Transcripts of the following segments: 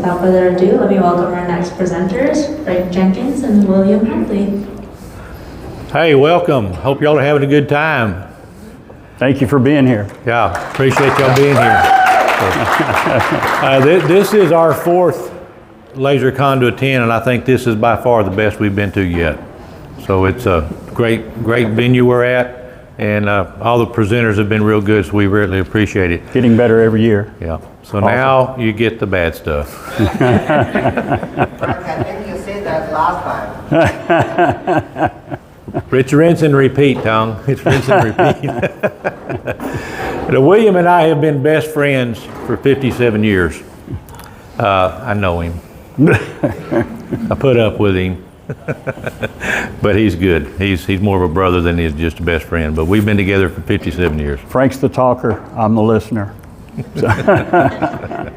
without further ado, let me welcome our next presenters, Frank Jenkins and William Hadley. Hey, welcome. Hope y'all are having a good time. Thank you for being here. Yeah, appreciate y'all being here. This is our fourth LazerCon to attend, and I think this is by far the best we've been to yet. So it's a great venue we're at, and all the presenters have been real good, so we really appreciate it. Getting better every year. Yeah. So awesome. Now you get the bad stuff. Frank, I think you said that last time. It's rinse and repeat, Tom. It's rinse and repeat. William and I have been best friends for 57 years. I know him. I put up with him. But he's good. He's more of a brother than he's just a best friend. But we've been together for 57 years. Frank's the talker. I'm the listener. But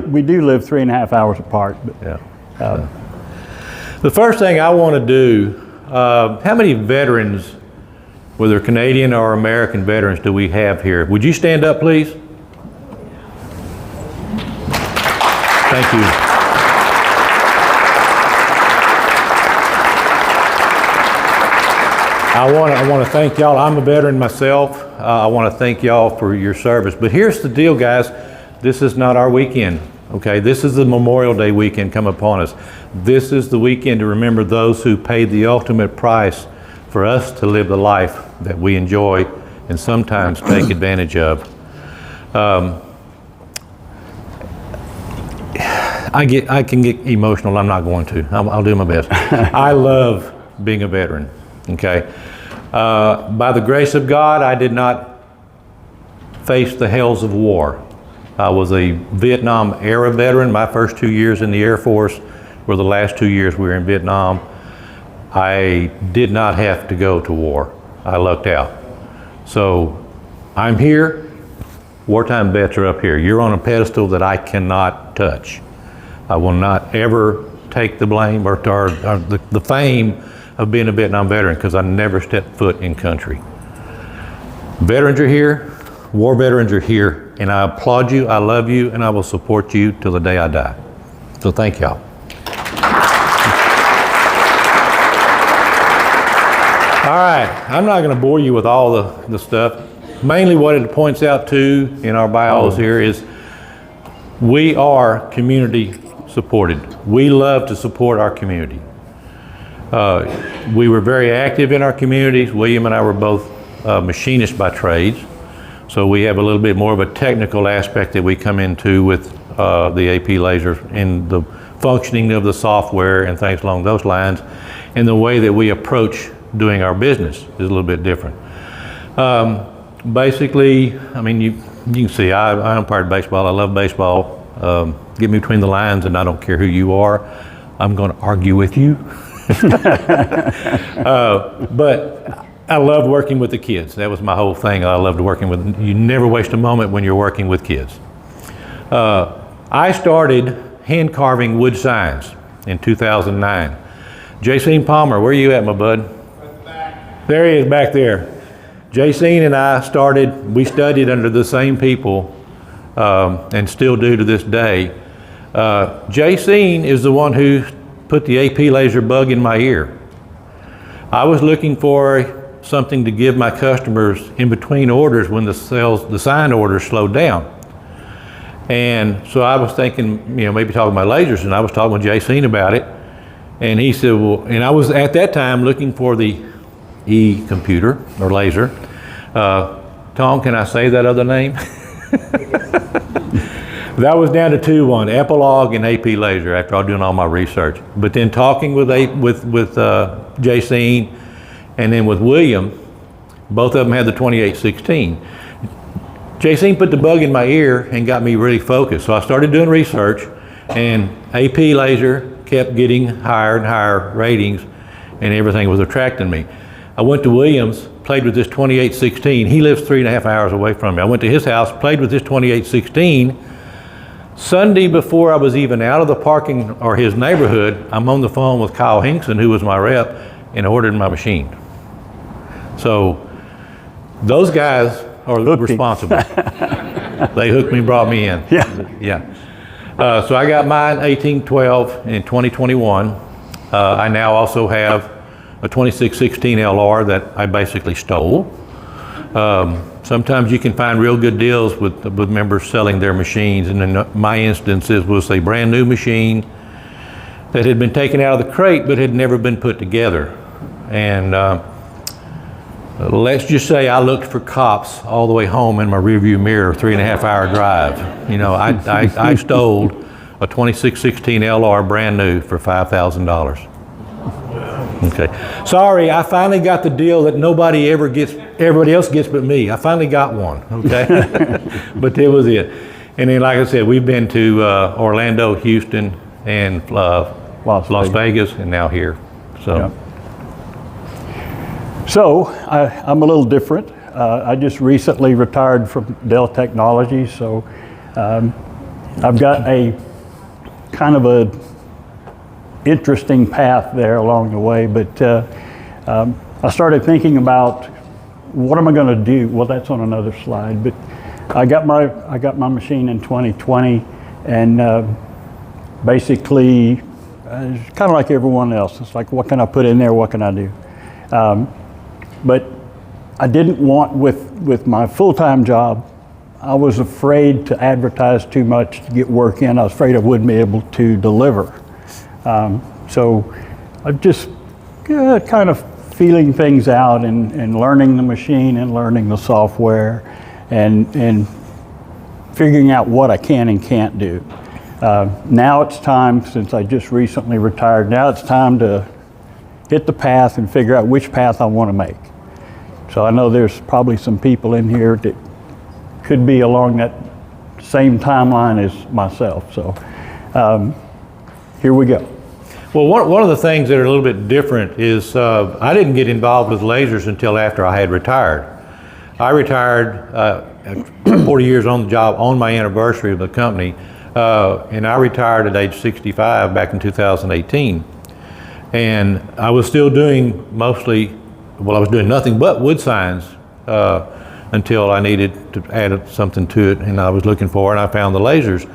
we do live 3.5 hours apart. But, yeah. The first thing I want to do, how many veterans, whether Canadian or American veterans, do we have here? Would you stand up, please? Thank you. I want to thank y'all. I'm a veteran myself. I want to thank y'all for your service. But here's the deal, guys. This is not our weekend, okay? This is the Memorial Day weekend come upon us. This is the weekend to remember those who paid the ultimate price for us to live the life that we enjoy and sometimes take advantage of. I can get emotional. I'm not going to. I'll do my best. I love being a veteran, okay? By the grace of God, I did not face the hells of war. I was a Vietnam era veteran. My first 2 years in the Air Force were the last 2 years we were in Vietnam. I did not have to go to war. I lucked out. So I'm here. Wartime vets are up here. You're on a pedestal that I cannot touch. I will not ever take the blame or the fame of being a Vietnam veteran because I never stepped foot in country. Veterans are here, war veterans are here, and I applaud you, I love you, and I will support you till the day I die. So thank y'all. All right, I'm not going to bore you with all the stuff. Mainly what it points out to in our bios here is we are community supported. We love to support our community. We were very active in our communities. William and I were both machinists by trades, so we have a little bit more of a technical aspect that we come into with the AP laser and the functioning of the software and things along those lines, and the way that we approach doing our business is a little bit different. Basically, I mean, you can see I umpired baseball. I love baseball. Get me between the lines and I don't care who you are. I'm going to argue with you. But I loved working with the kids. That was my whole thing. I loved working with, you never waste a moment when you're working with kids. I started hand carving wood signs in 2009. Jacene Palmer, where are you at, my bud? Back. There he is back there. Jacene and I we studied under the same people and still do to this day. Jacene is the one who put the AP laser bug in my ear. I was looking for something to give my customers in between orders when the sign orders slowed down. And so I was thinking, maybe talking about lasers, and I was talking with Jacene about it. And he said, well, and I was at that time looking for the e-computer or laser. Tom, can I say that other name? That was down to 2-1, Epilogue and AP Laser after I was doing all my research. But then talking with Jacene and then with William, both of them had the 2816. Jacene put the bug in my ear and got me really focused. So I started doing research, and AP Laser kept getting higher and higher ratings, and everything was attracting me. I went to Williams, played with this 2816. He lives 3.5 hours away from me. I went to his house, played with this 2816. Sunday before I was even out of the parking or his neighborhood, I'm on the phone with Kyle Hinkson, who was my rep, and ordered my machine. So those guys are responsible. They hooked me and brought me in. Yeah. Yeah. So I got mine 1812 in 2021. I now also have a 2616 LR that I basically stole. Sometimes you can find real good deals with members selling their machines, and in my instance it was a brand new machine that had been taken out of the crate but had never been put together. And let's just say I looked for cops all the way home in my rearview mirror, 3.5 hour drive. You know, I stole a 2616 LR brand new for $5,000. Okay, sorry, I finally got the deal that nobody ever gets, everybody else gets but me. I finally got one, okay? But that was it. And then, like I said, we've been to Orlando, Houston, and Las Vegas, and now here, so. Yeah. So, I'm a little different. I just recently retired from Dell Technologies, so I've got a kind of a interesting path there along the way, but I started thinking about what am I going to do? Well, that's on another slide, but I got my machine in 2020, and basically it's kind of like everyone else. It's like, what can I put in there? What can I do? But I didn't want, with my full-time job, I was afraid to advertise too much to get work in. I was afraid I wouldn't be able to deliver. So I'm just kind of feeling things out and learning the machine and learning the software and figuring out what I can and can't do. Now it's time, since I just recently retired, now it's time to hit the path and figure out which path I want to make. So I know there's probably some people in here that could be along that same timeline as myself. So here we go. Well, one of the things that are a little bit different is I didn't get involved with lasers until after I had retired. I retired 40 years on the job on my anniversary of the company, and I retired at age 65 back in 2018. And I was still doing mostly, well, I was doing nothing but wood signs until I needed to add something to it, and I was looking for it, and I found the lasers.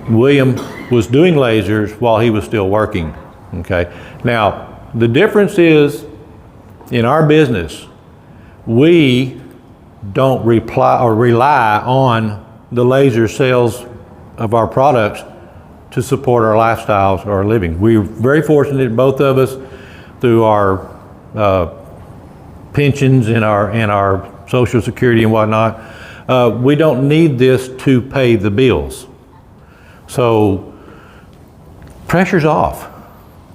William was doing lasers while he was still working, okay? Now, the difference is, in our business, we don't rely on the laser sales of our products to support our lifestyles or our living. We're very fortunate, both of us, through our pensions and our Social Security and whatnot. We don't need this to pay the bills. So pressure's off.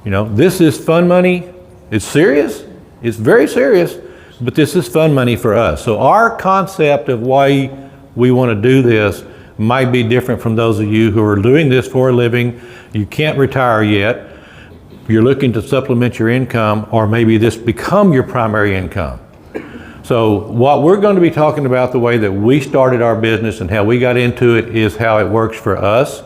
You know, this is fun money. It's serious. It's very serious, but this is fun money for us. So our concept of why we want to do this might be different from those of you who are doing this for a living. You can't retire yet. You're looking to supplement your income, or maybe this become your primary income. So what we're going to be talking about, the way that we started our business and how we got into it, is how it works for us.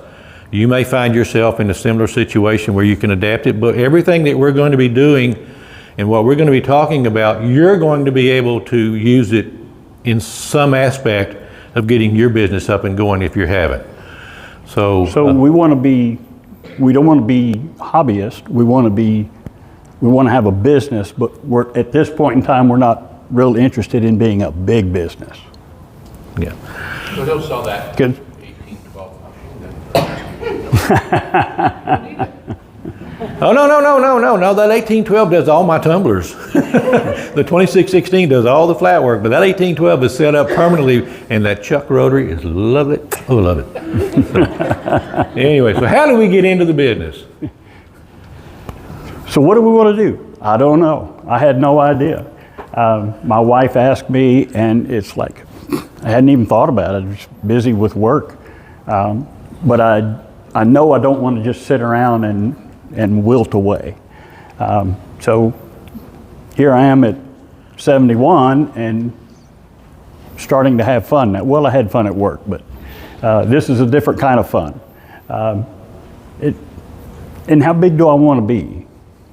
You may find yourself in a similar situation where you can adapt it, but everything that we're going to be doing and what we're going to be talking about, you're going to be able to use it in some aspect of getting your business up and going if you haven't. So we don't want to be hobbyists. We want to have a business, but at this point in time, we're not real interested in being a big business. Yeah. So they'll sell that. Good. 1812 Oh, no, that 1812 does all my tumblers. The 2616 does all the flat work, but that 1812 is set up permanently, and that chuck rotary is lovely. Oh, love it. Anyway, so how do we get into the business? So what do we want to do? I don't know. I had no idea. My wife asked me, and it's like, I hadn't even thought about it. I was busy with work. But I know I don't want to just sit around and wilt away. So here I am at 71 and starting to have fun. Well, I had fun at work, but this is a different kind of fun. And how big do I want to be?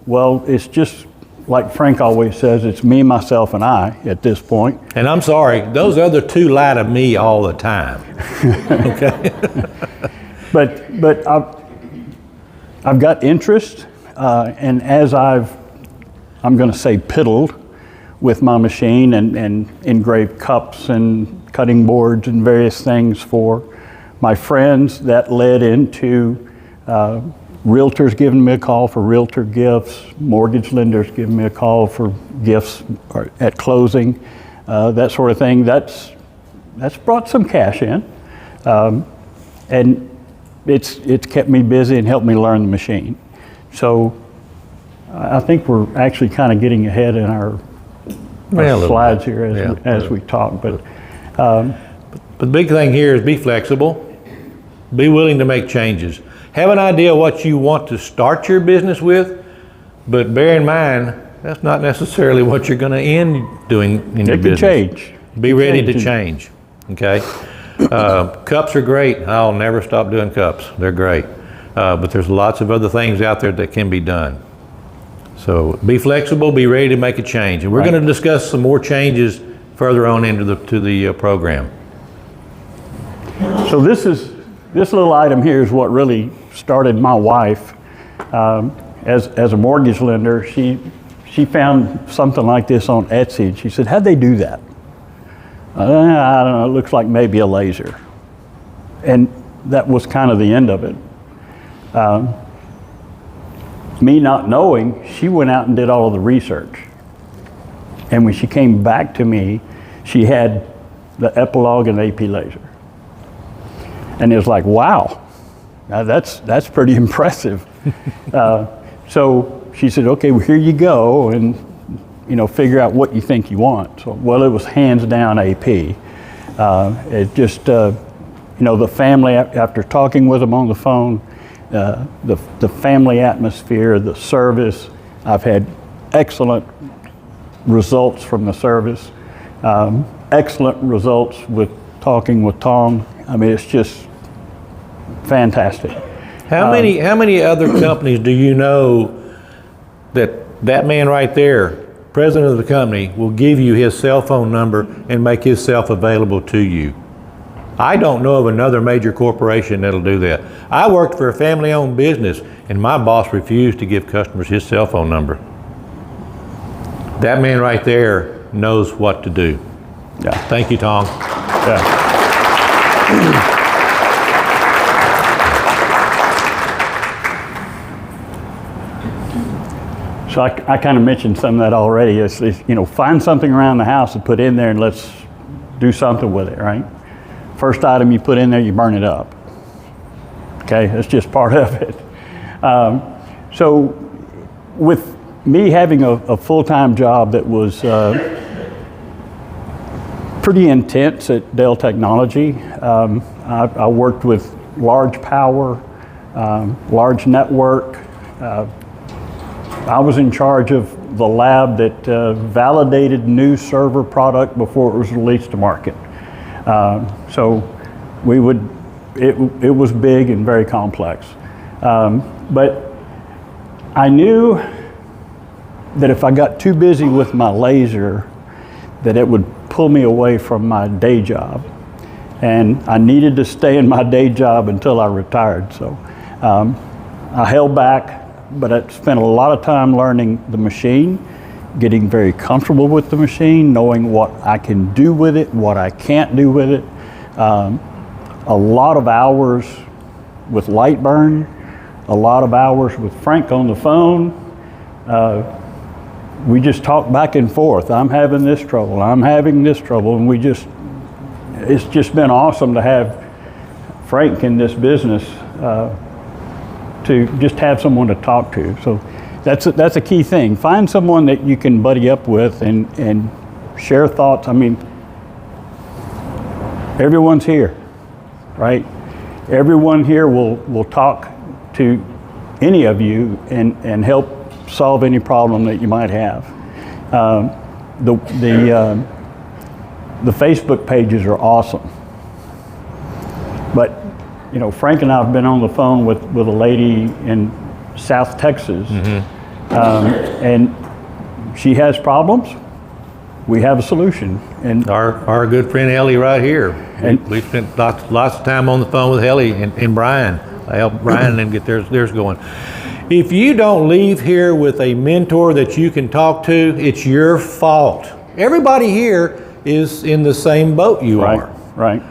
Well, it's just like Frank always says, it's me, myself, and I at this point. And I'm sorry, those other two lie to me all the time. Okay. But I've got interest, and as I'm going to say piddled with my machine and engraved cups and cutting boards and various things for my friends, that led into realtors giving me a call for realtor gifts, mortgage lenders giving me a call for gifts at closing, that sort of thing. That's brought some cash in, and it's kept me busy and helped me learn the machine. So I think we're actually kind of getting ahead in our slides here as we talk. But the big thing here is be flexible, be willing to make changes. Have an idea what you want to start your business with, but bear in mind, that's not necessarily what you're going to end doing in your business. It can change. Be ready to change, okay? Cups are great. I'll never stop doing cups. They're great. But there's lots of other things out there that can be done. So be flexible, be ready to make a change. And we're going to discuss some more changes further on into the program. So this little item here is what really started my wife. As a mortgage lender, she found something like this on Etsy, and she said, "How'd they do that?" I don't know, it looks like maybe a laser. And that was kind of the end of it. Me not knowing, she went out and did all of the research. And when she came back to me, she had the Epilogue and AP laser. And it was like, wow, now that's pretty impressive. So she said, okay, well, here you go, and figure out what you think you want. So, well, it was hands down AP. It just, the family, after talking with them on the phone, the family atmosphere, the service, I've had excellent results from the service, excellent results with talking with Tom. I mean, it's just fantastic. How many other companies do you know that man right there, president of the company, will give you his cell phone number and make himself available to you? I don't know of another major corporation that'll do that. I worked for a family-owned business, and my boss refused to give customers his cell phone number. That man right there knows what to do. Yeah. Thank you, Tom. Yeah. So I kind of mentioned some of that already. It's, find something around the house to put in there and let's do something with it, right? First item you put in there, you burn it up. Okay, that's just part of it. So with me having a full-time job that was pretty intense at Dell Technology, I worked with large power, large network. I was in charge of the lab that validated new server product before it was released to market. So it was big and very complex. But I knew that if I got too busy with my laser, that it would pull me away from my day job. And I needed to stay in my day job until I retired. So I held back. But I spent a lot of time learning the machine, getting very comfortable with the machine, knowing what I can do with it, what I can't do with it. A lot of hours with Lightburn, a lot of hours with Frank on the phone. We just talk back and forth. I'm having this trouble, I'm having this trouble, and it's just been awesome to have Frank in this business. To just have someone to talk to. So that's a key thing. Find someone that you can buddy up with and share thoughts. I mean, everyone's here, right? Everyone here will talk to any of you and help solve any problem that you might have. The Facebook pages are awesome. But Frank and I have been on the phone with a lady in South Texas, and she has problems. We have a solution. And our good friend Ellie right here We spent lots of time on the phone with Helly and Brian. I helped Brian and them get theirs going. If you don't leave here with a mentor that you can talk to, it's your fault. Everybody here is in the same boat you are. Right.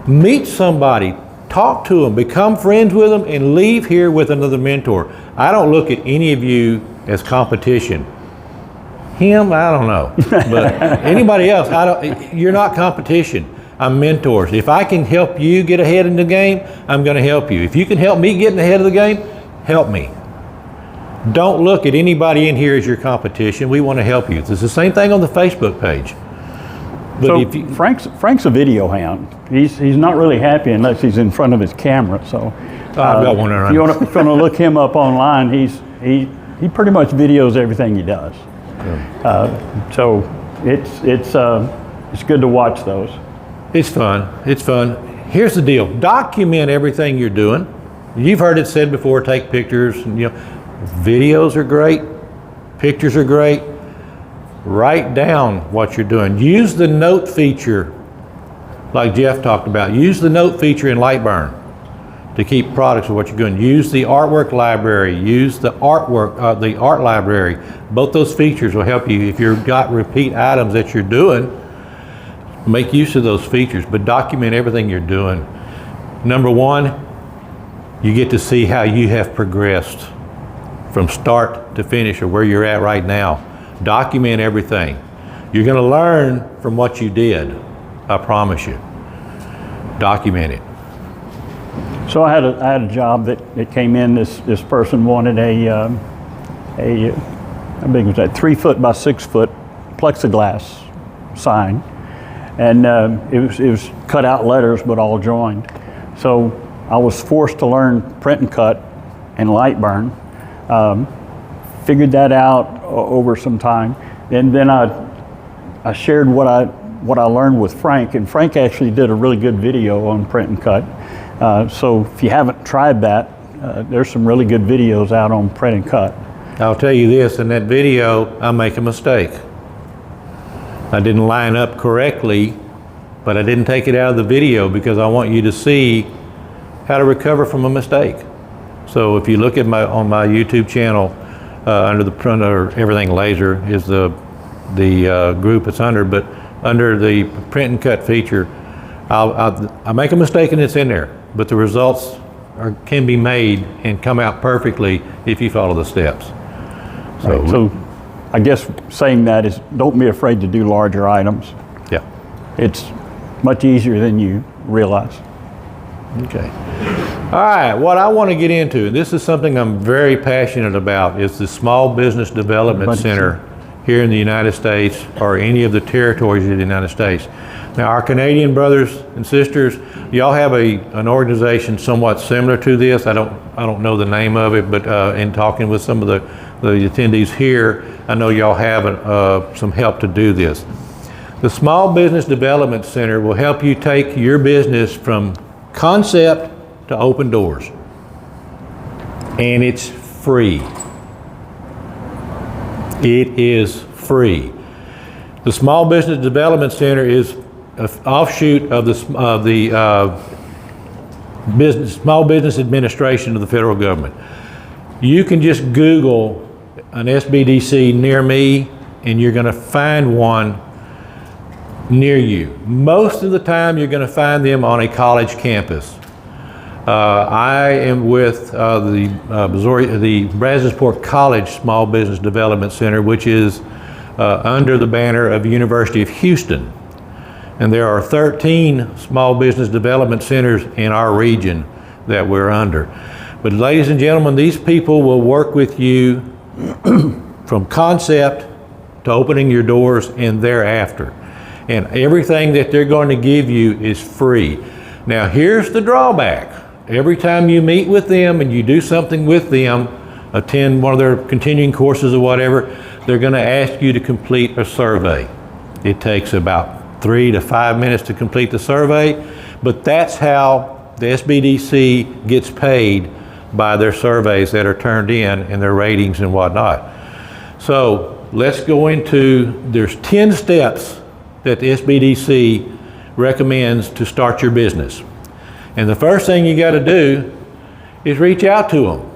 Meet somebody, talk to them, become friends with them, and leave here with another mentor. I don't look at any of you as competition. Him, I don't know, but anybody else, you're not competition. I'm mentors. If I can help you get ahead in the game, I'm going to help you. If you can help me get ahead of the game, help me. Don't look at anybody in here as your competition. We want to help you. It's the same thing on the Facebook page. But So if you, Frank's a video hound. He's not really happy unless he's in front of his camera. So I've got one around. if you want to look him up online, he pretty much videos everything he does. So it's good to watch those. It's fun. It's fun. Here's the deal. Document everything you're doing. You've heard it said before, take pictures. And, videos are great. Pictures are great. Write down what you're doing. Use the note feature like Jeff talked about. Use the note feature in Lightburn to keep products of what you're doing. Use the artwork library. Use the the art library. Both those features will help you. If you've got repeat items that you're doing, make use of those features, but document everything you're doing. Number one, you get to see how you have progressed from start to finish or where you're at right now. Document everything. You're going to learn from what you did. I promise you. Document it. So I had a job that came in. This person wanted a how big was that? 3 foot by 6 foot plexiglass sign, and it was cut out letters but all joined. So I was forced to learn print and cut and Lightburn. Figured that out over some time, and then I shared what I learned with Frank, and Frank actually did a really good video on print and cut. So if you haven't tried that, there's some really good videos out on print and cut. I'll tell you this, in that video, I make a mistake. I didn't line up correctly, but I didn't take it out of the video because I want you to see how to recover from a mistake. So if you look at on my YouTube channel, under everything Lazer is the group it's under, but under the print and cut feature, I make a mistake and it's in there, but the results can be made and come out perfectly if you follow the steps. So I guess saying that is, don't be afraid to do larger items. Yeah. It's much easier than you realize. Okay. All right, what I want to get into, this is something I'm very passionate about, is the Small Business Development Center here in the United States or any of the territories of the United States. Now, our Canadian brothers and sisters, y'all have an organization somewhat similar to this. I don't know the name of it, but in talking with some of the attendees here, I know y'all have some help to do this. The Small Business Development Center will help you take your business from concept to open doors, and it's free. It is free. The Small Business Development Center is an offshoot of the Small Business Administration of the federal government. You can just Google an SBDC near me, and you're going to find one near you. Most of the time, you're going to find them on a college campus. I am with the Brazosport College Small Business Development Center, which is under the banner of University of Houston. And there are 13 small business development centers in our region that we're under. But ladies and gentlemen, these people will work with you from concept to opening your doors and thereafter. And everything that they're going to give you is free. Now here's the drawback. Every time you meet with them and you do something with them, attend one of their continuing courses or whatever, they're going to ask you to complete a survey. It takes about 3 to 5 minutes to complete the survey, but that's how the SBDC gets paid, by their surveys that are turned in and their ratings and whatnot. So let's go into, there's 10 steps that the SBDC recommends to start your business. And the first thing you got to do is reach out to them.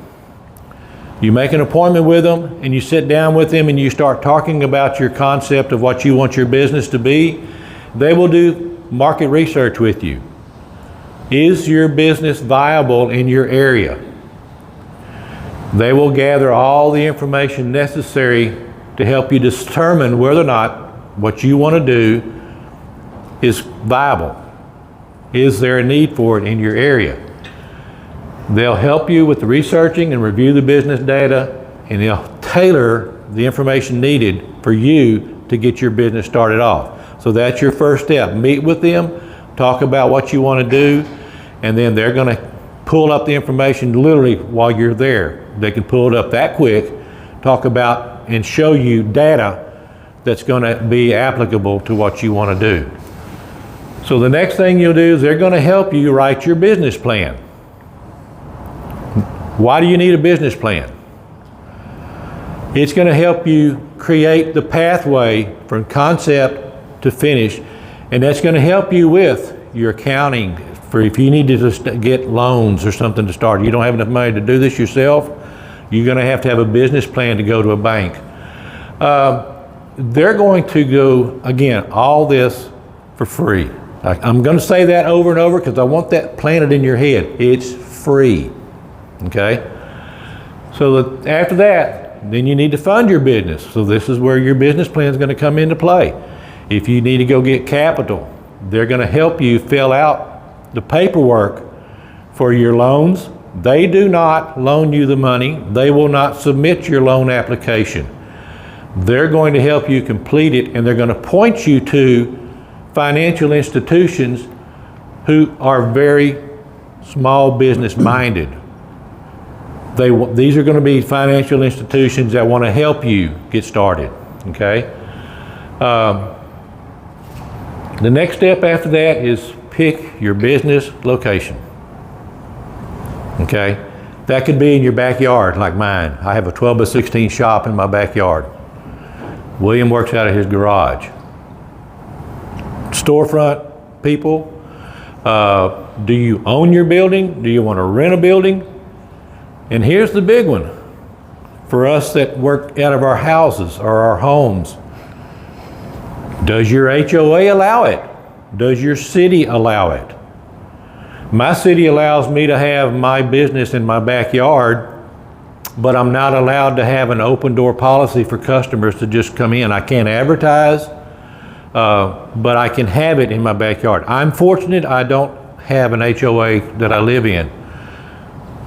You make an appointment with them and you sit down with them and you start talking about your concept of what you want your business to be. They will do market research with you. Is your business viable in your area? They will gather all the information necessary to help you determine whether or not what you want to do is viable. Is there a need for it in your area? They'll help you with the researching and review the business data, and they'll tailor the information needed for you to get your business started off. So that's your first step. Meet with them, talk about what you want to do, and then they're going to pull up the information literally while you're there. They can pull it up that quick, talk about and show you data that's going to be applicable to what you want to do. So the next thing you'll do is they're going to help you write your business plan. Why do you need a business plan? It's going to help you create the pathway from concept to finish, and that's going to help you with your accounting for if you need to just get loans or something to start. You don't have enough money to do this yourself, you're going to have a business plan to go to a bank. They're going to go, again, all this for free. I'm going to say that over and over because I want that planted in your head. It's free. Okay? So that after that, then you need to fund your business. So this is where your business plan is going to come into play. If you need to go get capital, they're going to help you fill out the paperwork for your loans. They do not loan you the money. They will not submit your loan application. They're going to help you complete it, and they're going to point you to financial institutions who are very small business minded. These are going to be financial institutions that want to help you get started, okay? The next step after that is pick your business location, okay? That could be in your backyard like mine. I have a 12 by 16 shop in my backyard. William works out of his garage. Storefront people, do you own your building? Do you want to rent a building? And here's the big one for us that work out of our houses or our homes. Does your HOA allow it? Does your city allow it? My city allows me to have my business in my backyard, but I'm not allowed to have an open door policy for customers to just come in. I can't advertise, but I can have it in my backyard. I'm fortunate I don't have an HOA that I live in.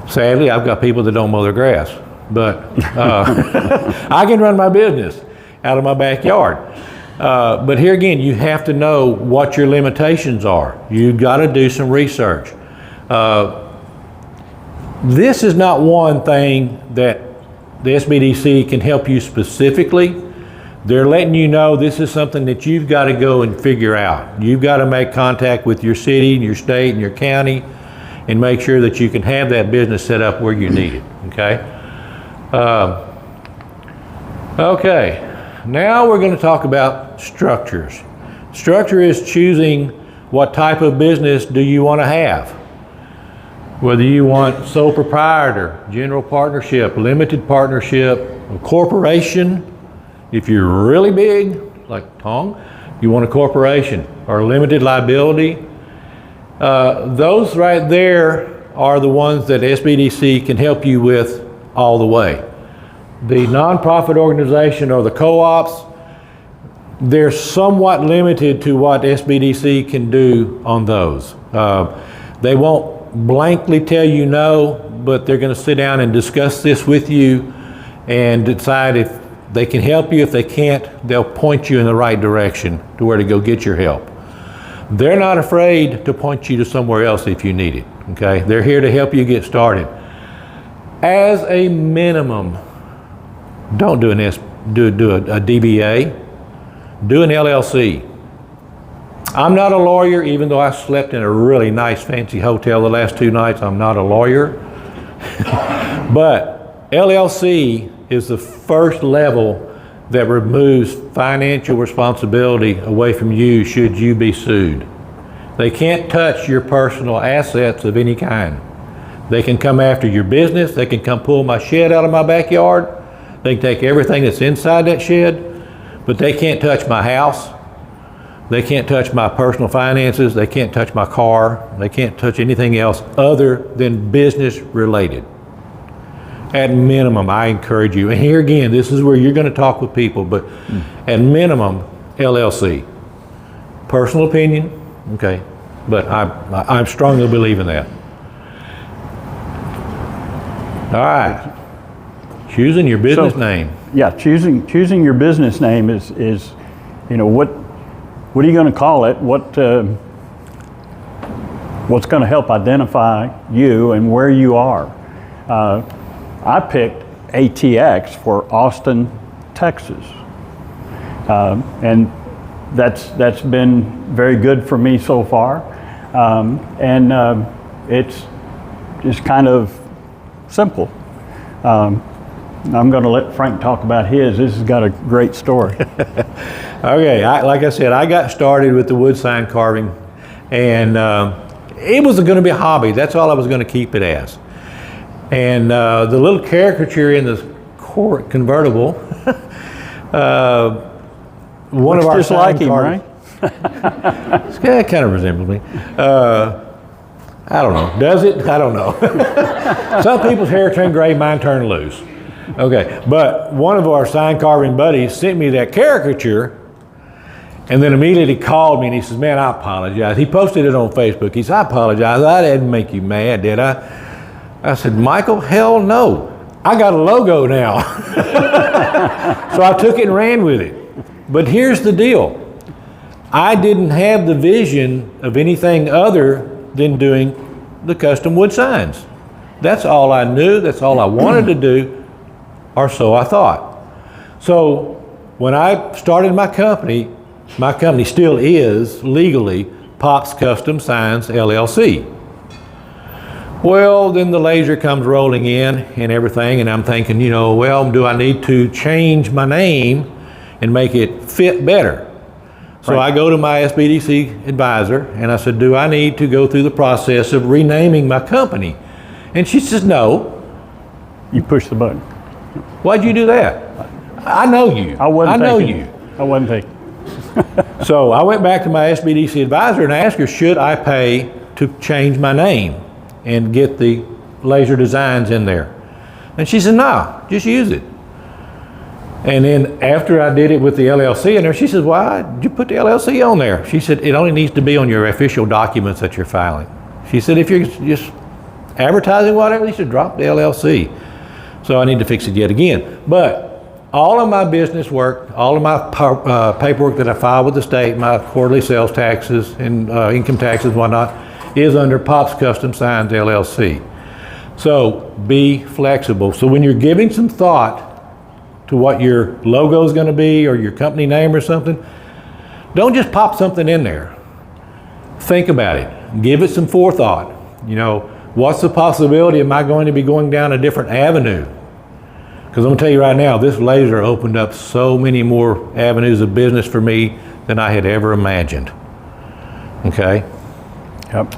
Sadly, I've got people that don't mow their grass, but I can run my business out of my backyard. But here again, you have to know what your limitations are. You've got to do some research. This is not one thing that the SBDC can help you specifically. They're letting you know this is something that you've got to go and figure out. You've got to make contact with your city and your state and your county and make sure that you can have that business set up where you need it, okay? Okay, now we're going to talk about structures. Structure is choosing what type of business do you want to have. Whether you want sole proprietor, general partnership, limited partnership, a corporation. If you're really big, like Tong, you want a corporation or limited liability. Those right there are the ones that SBDC can help you with all the way. The nonprofit organization or the co-ops, they're somewhat limited to what SBDC can do on those. They won't blankly tell you no, but they're going to sit down and discuss this with you and decide if they can help you. If they can't, they'll point you in the right direction to where to go get your help. They're not afraid to point you to somewhere else if you need it, okay? They're here to help you get started. As a minimum, don't do a DBA, do an LLC. I'm not a lawyer, even though I slept in a really nice fancy hotel the last 2 nights. I'm not a lawyer. But LLC is the first level that removes financial responsibility away from you should you be sued. They can't touch your personal assets of any kind. They can come after your business. They can come pull my shed out of my backyard. They can take everything that's inside that shed, but they can't touch my house. They can't touch my personal finances. They can't touch my car. They can't touch anything else other than business related. At minimum, I encourage you, and here again, this is where you're going to talk with people, but at minimum, LLC. Personal opinion, okay, but I strongly believe in that. All right, choosing your business name. Yeah, choosing your business name is you know, what are you going to call it? What's going to help identify you and where you are? I picked ATX for Austin, Texas, and that's been very good for me so far, and it's just kind of simple. I'm going to let Frank talk about his. This has got a great story. Okay, like I said, I got started with the wood sign carving, and it was going to be a hobby. That's all I was going to keep it as. And the little caricature in the convertible, one Looks of our just sign like him, carvers, right? yeah, it kind of resembles me. I don't know. Does it? I don't know. Some people's hair turn gray, mine turn loose. Okay, but one of our sign carving buddies sent me that caricature, and then immediately called me and he says, "Man, I apologize." He posted it on Facebook. He said, "I apologize. I didn't make you mad, did I?" I said, "Michael, hell no. I got a logo now." So I took it and ran with it. But here's the deal. I didn't have the vision of anything other than doing the custom wood signs. That's all I knew. That's all I wanted to do, or so I thought. So when I started my company still is legally Pop's Custom Signs LLC. Well, then the Lazer comes rolling in and everything, and I'm thinking, you know, well, do I need to change my name and make it fit better? So I go to my SBDC advisor and I said, do I need to go through the process of renaming my company? And she says, no. You push the button. Why'd you do that? I know you. I know you. I wasn't thinking. So I went back to my SBDC advisor and I asked her, should I pay to change my name and get the Lazer designs in there? And she said, no, just use it. And then after I did it with the LLC in there, she said, why did you put the LLC on there? She said, it only needs to be on your official documents that you're filing. She said, if you're just advertising whatever, you should drop the LLC. So I need to fix it yet again. But all of my business work, all of my paperwork that I file with the state, my quarterly sales taxes and income taxes and whatnot, is under Pop's Custom Signs LLC. So be flexible. So when you're giving some thought to what your logo is going to be or your company name or something, don't just pop something in there. Think about it. Give it some forethought. You know, what's the possibility? Am I going to be going down a different avenue? Because I'm going to tell you right now, this Lazer opened up so many more avenues of business for me than I had ever imagined. Okay? Yep.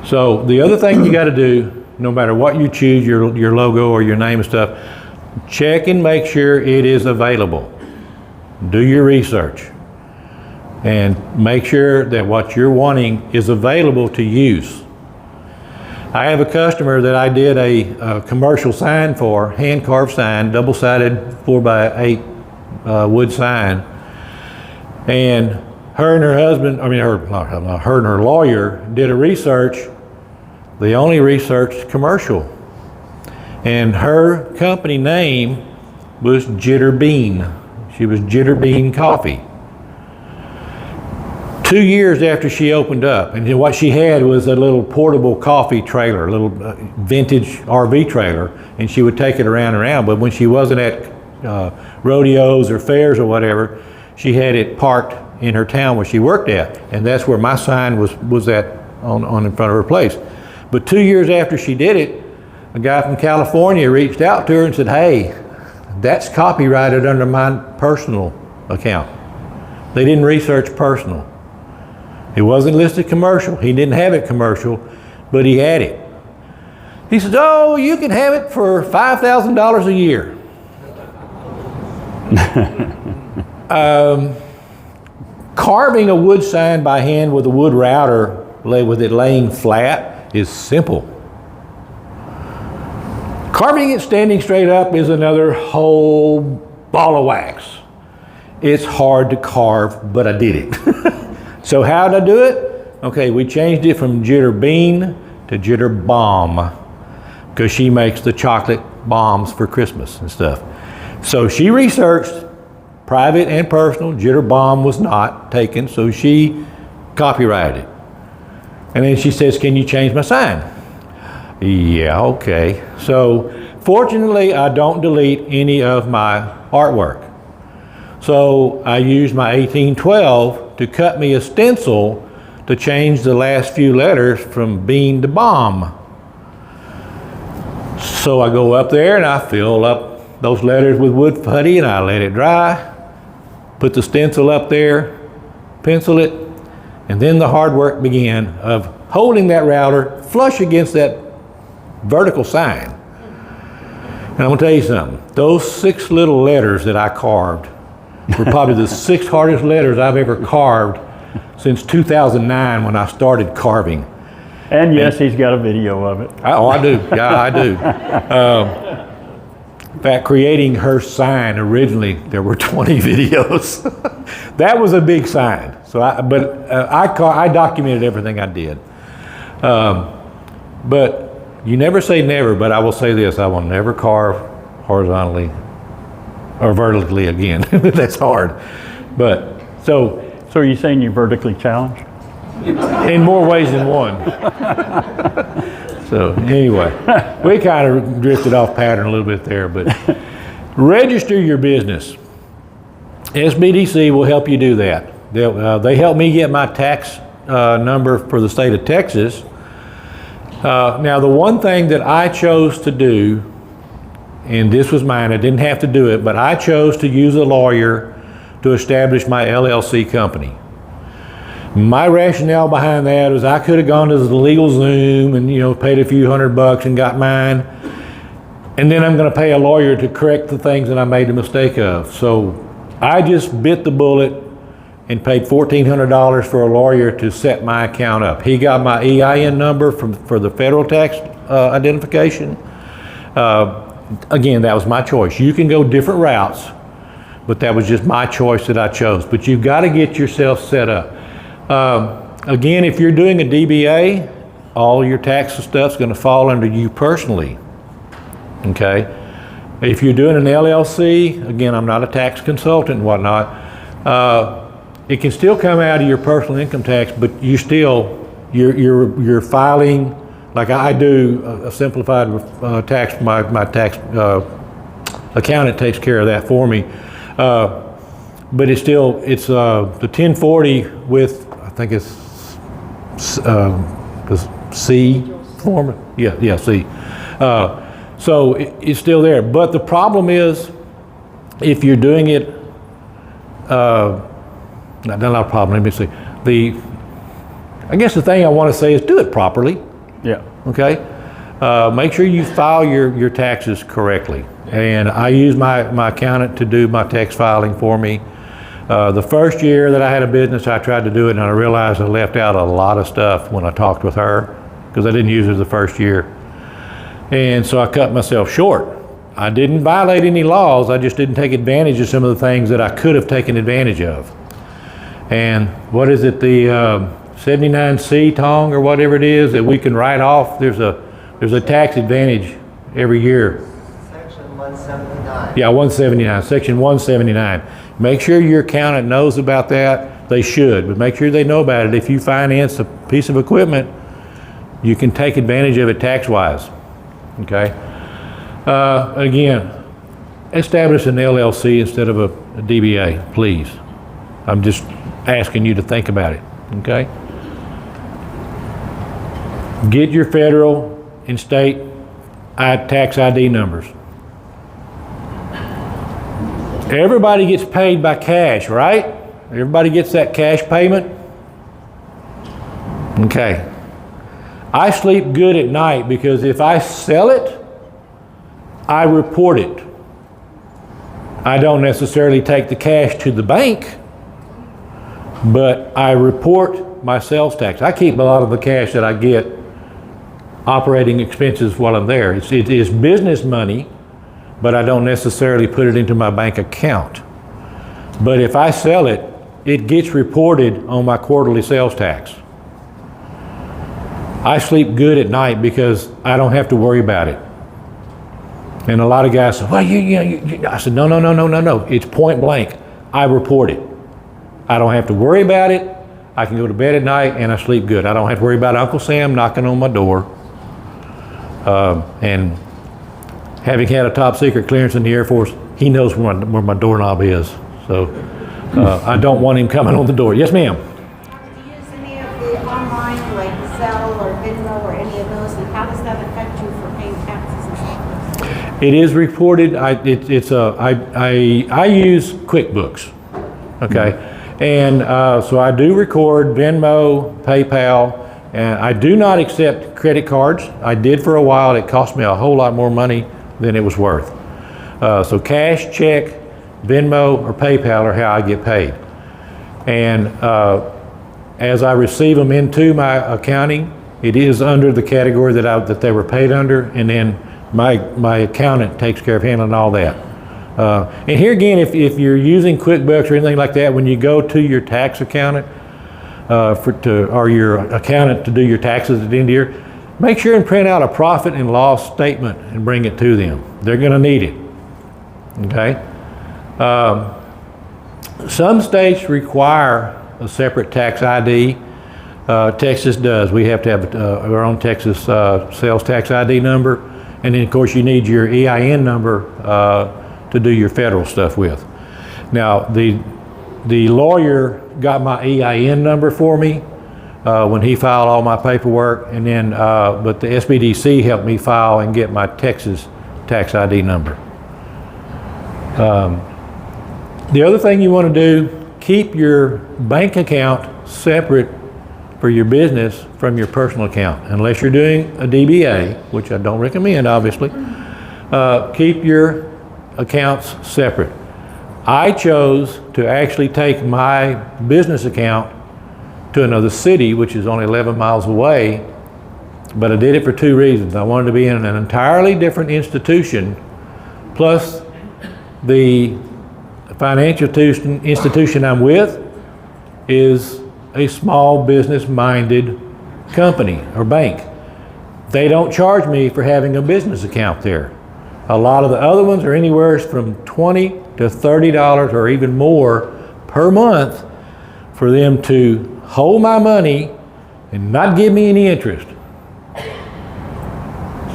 So the other thing you got to do, no matter what you choose, your logo or your name and stuff, check and make sure it is available. Do your research and make sure that what you're wanting is available to use. I have a customer that I did a commercial sign for, hand-carved sign, double-sided 4x8 wood sign, and her and her husband, her and her lawyer did a research. They only researched commercial. And her company name was Jitter Bean. She was Jitter Bean Coffee. 2 years after she opened up, and what she had was a little portable coffee trailer, a little vintage RV trailer, and she would take it around. But when she wasn't at rodeos or fairs or whatever, she had it parked in her town where she worked at, and that's where my sign was at on in front of her place. But 2 years after she did it, a guy from California reached out to her and said, hey, that's copyrighted under my personal account. They didn't research personal. It wasn't listed commercial. He didn't have it commercial, but he had it. He says, oh, you can have it for $5,000 a year. Carving a wood sign by hand with a wood router with it laying flat is simple. Carving it standing straight up is another whole ball of wax. It's hard to carve, but I did it. So how did I do it? Okay, we changed it from jitter bean to jitter bomb because she makes the chocolate bombs for Christmas and stuff. So she researched private and personal. Jitter bomb was not taken, so she copyrighted it. And then she says, can you change my sign? Yeah, okay. So fortunately, I don't delete any of my artwork. So I used my 1812 to cut me a stencil to change the last few letters from bean to bomb. So I go up there and I fill up those letters with wood putty and I let it dry, put the stencil up there, pencil it, and then the hard work began of holding that router flush against that vertical sign. And I'm gonna tell you something, those 6 little letters that I carved were probably the 6 hardest letters I've ever carved since 2009 when I started carving. And yes, he's got a video of it. Oh, I do. Yeah, I do. In fact, creating her sign originally, there were 20 videos. That was a big sign. So, I documented everything I did. But you never say never. But I will say this: I will never carve horizontally or vertically again. That's hard. But so are you saying you're vertically challenged? in more ways than one. So anyway, we kind of drifted off pattern a little bit there, but register your business. SBDC will help you do that. They helped me get my tax number for the state of Texas. Now the one thing that I chose to do, and this was mine, I didn't have to do it, but I chose to use a lawyer to establish my LLC company. My rationale behind that was I could have gone to the legal Zoom and paid a few $100 and got mine, and then I'm going to pay a lawyer to correct the things that I made a mistake of. So I just bit the bullet and paid $1,400 for a lawyer to set my account up. He got my EIN number for the federal tax identification. Again, that was my choice. You can go different routes, but that was just my choice that I chose. But you've got to get yourself set up. Again, if you're doing a DBA, all your tax stuff's going to fall under you personally. Okay? If you're doing an LLC, again, I'm not a tax consultant and whatnot. It can still come out of your personal income tax, but you're filing, like I do a simplified tax. My tax accountant takes care of that for me. But it's the 1040 with, I think it's the C form. Yeah, C. So it's still there. But the problem is, if you're doing it, not a problem. Let me see. I guess the thing I want to say is do it properly. Yeah. Okay. Make sure you file your taxes correctly. And I use my accountant to do my tax filing for me. The first year that I had a business, I tried to do it, and I realized I left out a lot of stuff when I talked with her because I didn't use her the first year. And so I cut myself short. I didn't violate any laws, I just didn't take advantage of some of the things that I could have taken advantage of. And what is it, the 79C tong or whatever it is that we can write off? There's a tax advantage every year. Section 179. Yeah, 179, section 179. Make sure your accountant knows about that. They should, but make sure they know about it. If you finance a piece of equipment, you can take advantage of it tax-wise, okay? Again, establish an LLC instead of a DBA, please. I'm just asking you to think about it, okay? Get your federal and state tax ID numbers. Everybody gets paid by cash, right? Everybody gets that cash payment. Okay. I sleep good at night because if I sell it, I report it. I don't necessarily take the cash to the bank, but I report my sales tax. I keep a lot of the cash that I get operating expenses while I'm there. It is business money, but I don't necessarily put it into my bank account. But if I sell it, it gets reported on my quarterly sales tax. I sleep good at night because I don't have to worry about it. And a lot of guys say, well, I said, no. It's point blank. I report it. I don't have to worry about it. I can go to bed at night and I sleep good. I don't have to worry about Uncle Sam knocking on my door. And having had a top secret clearance in the Air Force, he knows where my doorknob is. So I don't want him coming on the door. Yes, ma'am. Do you use any of the online, like Zelle or Venmo or any of those, and how does that affect you for paying taxes and stuff? It is reported. I use QuickBooks. Okay. And so I do record Venmo, PayPal, and I do not accept credit cards. I did for a while. It cost me a whole lot more money than it was worth. So cash, check, Venmo, or PayPal are how I get paid. And as I receive them into my accounting, it is under the category that they were paid under, and then my accountant takes care of handling all that. And here again, if you're using QuickBooks or anything like that, when you go to your tax accountant or your accountant to do your taxes at the end of the year, make sure and print out a profit and loss statement and bring it to them. They're going to need it. Okay. Some states require a separate tax ID. Texas does. We have to have our own Texas sales tax ID number, and then of course you need your EIN number to do your federal stuff with. Now the lawyer got my EIN number for me when he filed all my paperwork, and then but the SBDC helped me file and get my Texas tax ID number. The other thing you want to do, keep your bank account separate for your business from your personal account. Unless you're doing a DBA, which I don't recommend obviously, keep your accounts separate. I chose to actually take my business account to another city, which is only 11 miles away, but I did it for two reasons. I wanted to be in an entirely different institution, plus the financial institution I'm with is a small business minded company or bank. They don't charge me for having a business account there. A lot of the other ones are anywhere from $20 to $30 or even more per month for them to hold my money and not give me any interest.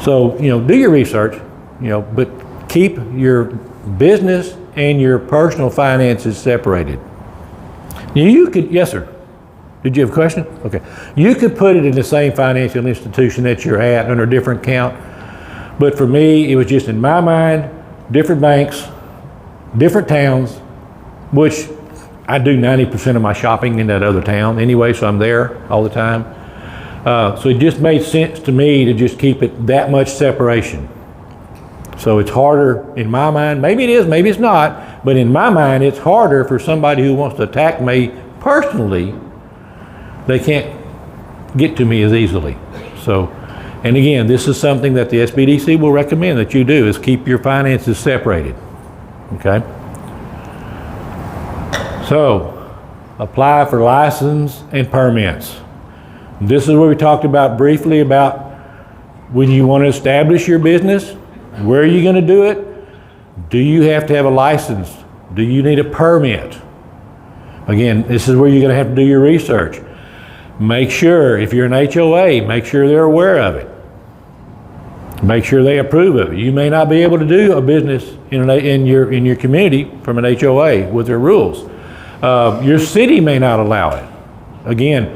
So, do your research, but keep your business and your personal finances separated. You could, yes sir. Did you have a question? Okay. You could put it in the same financial institution that you're at under a different account. But for me, it was just in my mind, different banks, different towns, which I do 90% of my shopping in that other town anyway, so I'm there all the time. So it just made sense to me to just keep it that much separation. So it's harder in my mind, maybe it is, maybe it's not, but in my mind it's harder for somebody who wants to attack me personally. They can't get to me as easily. So, and again, this is something that the SBDC will recommend that you do, is keep your finances separated, okay? So, apply for license and permits. This is where we talked about briefly about when you want to establish your business, where are you going to do it? Do you have to have a license? Do you need a permit? Again, this is where you're going to have to do your research. Make sure, if you're an HOA, make sure they're aware of it. Make sure they approve of it. You may not be able to do a business in your community from an HOA with their rules. Your city may not allow it. Again,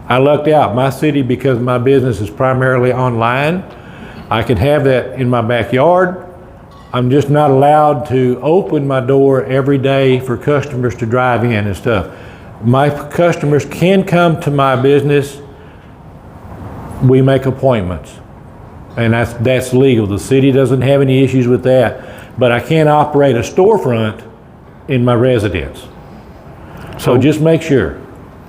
I lucked out. My city, because my business is primarily online, I can have that in my backyard. I'm just not allowed to open my door every day for customers to drive in and stuff. My customers can come to my business we make appointments. And that's legal. The city doesn't have any issues with that. But I can't operate a storefront in my residence. So just make sure.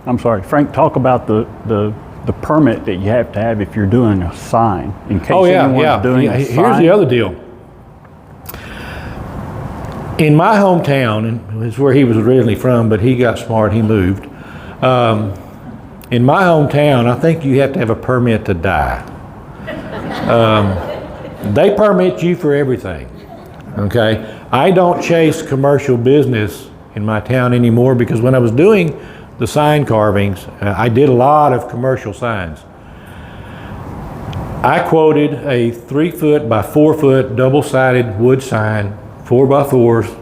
I'm sorry, Frank, talk about the permit that you have to have if you're doing a sign, in case anyone's doing a sign. Here's the other deal. In my hometown, and it's where he was originally from, but he got smart, he moved. In my hometown, I think you have to have a permit to die. They permit you for everything, okay? I don't chase commercial business in my town anymore because when I was doing the sign carvings, I did a lot of commercial signs. I quoted a 3-foot by 4-foot double-sided wood sign, 4x4s,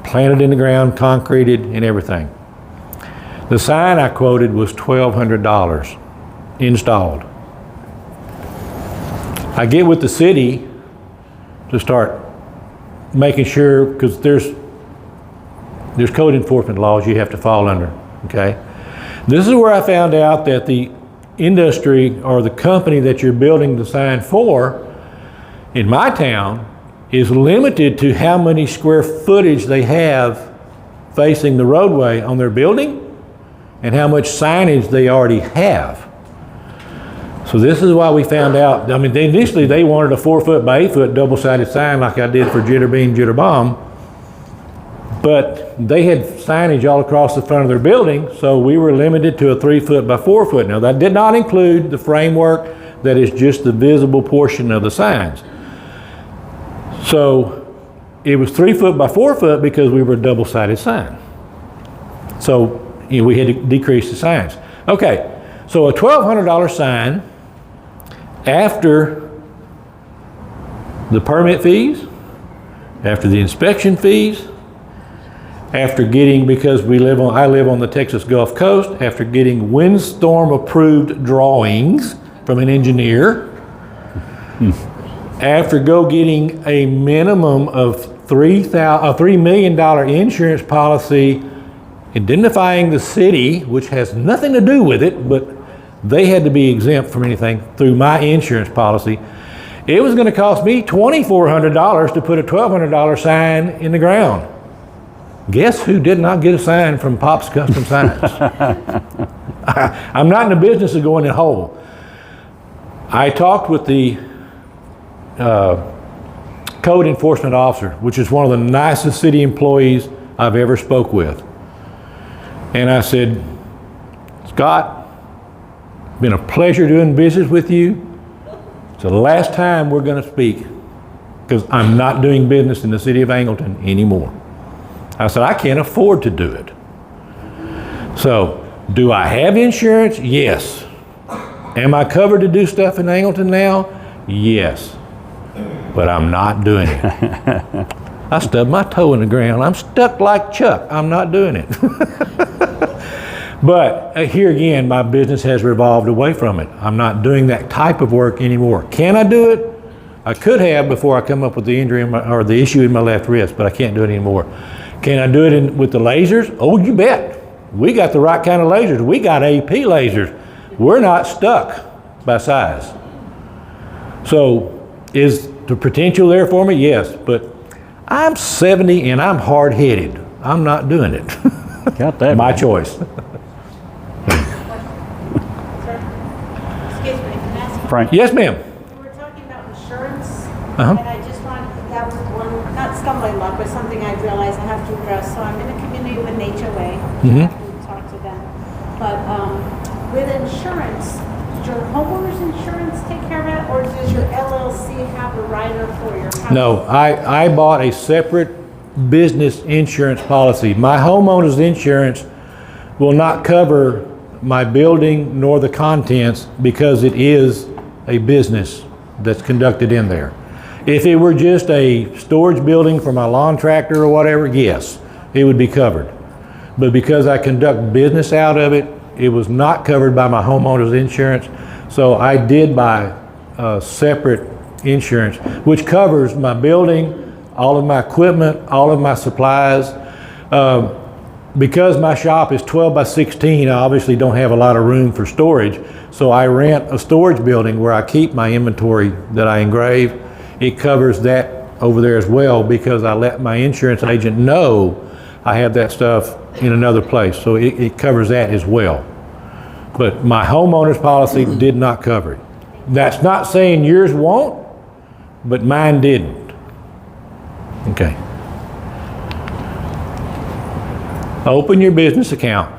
planted in the ground, concreted and everything. The sign I quoted was $1,200 installed. I get with the city to start making sure, because there's code enforcement laws you have to fall under, okay? This is where I found out that the industry or the company that you're building the sign for in my town is limited to how many square footage they have facing the roadway on their building and how much signage they already have. So this is why we found out, I mean, initially they wanted a 4-foot by 8-foot double-sided sign like I did for Jitter Bean, Jitter Bomb, but they had signage all across the front of their building, so we were limited to a 3-foot by 4-foot. Now that did not include the framework that is just the visible portion of the signs. So it was 3-foot by 4-foot because we were a double-sided sign. So we had to decrease the signs. Okay, so a $1,200 sign after the permit fees, after the inspection fees, after getting, because I live on the Texas Gulf Coast, after getting windstorm approved drawings from an engineer, after getting a minimum of $3 million insurance policy identifying the city, which has nothing to do with it, but they had to be exempt from anything through my insurance policy. It was going to cost me $2,400 to put a $1,200 sign in the ground. Guess who did not get a sign from Pop's Custom Signs? I'm not in the business of going in whole. I talked with the code enforcement officer, which is one of the nicest city employees I've ever spoke with. And I said, Scott, it's been a pleasure doing business with you. It's the last time we're going to speak because I'm not doing business in the city of Angleton anymore. I said, I can't afford to do it. So, do I have insurance? Yes. Am I covered to do stuff in Angleton now? Yes. But I'm not doing it. I stubbed my toe in the ground. I'm stuck like Chuck. I'm not doing it. But here again, my business has revolved away from it. I'm not doing that type of work anymore. Can I do it? I could have before I come up with the injury or the issue in my left wrist, but I can't do it anymore. Can I do it with the lasers? Oh, you bet. We got the right kind of lasers. We got AP lasers. We're not stuck by size. So is the potential there for me? Yes, but I'm 70 and I'm hard-headed. I'm not doing it. Got that. My choice. Excuse me, can I ask you? Frank? Yes, ma'am. We were talking about insurance, Uh-huh. and I just wanted, that was one, not stumbling block, but something I realized I have to address. So I'm in a community with an HOA, I have to talk to them. But with insurance, does your homeowner's insurance take care of it, or does your LLC have a rider for your house? No, I bought a separate business insurance policy. My homeowner's insurance will not cover my building nor the contents because it is a business that's conducted in there. If it were just a storage building for my lawn tractor or whatever, yes, it would be covered. But because I conduct business out of it, it was not covered by my homeowner's insurance. So I did buy a separate insurance, which covers my building, all of my equipment, all of my supplies. Because my shop is 12 by 16, I obviously don't have a lot of room for storage. So I rent a storage building where I keep my inventory that I engrave. It covers that over there as well because I let my insurance agent know I have that stuff in another place. So it covers that as well. But my homeowner's policy did not cover it. That's not saying yours won't, but mine didn't. Okay. Open your business account.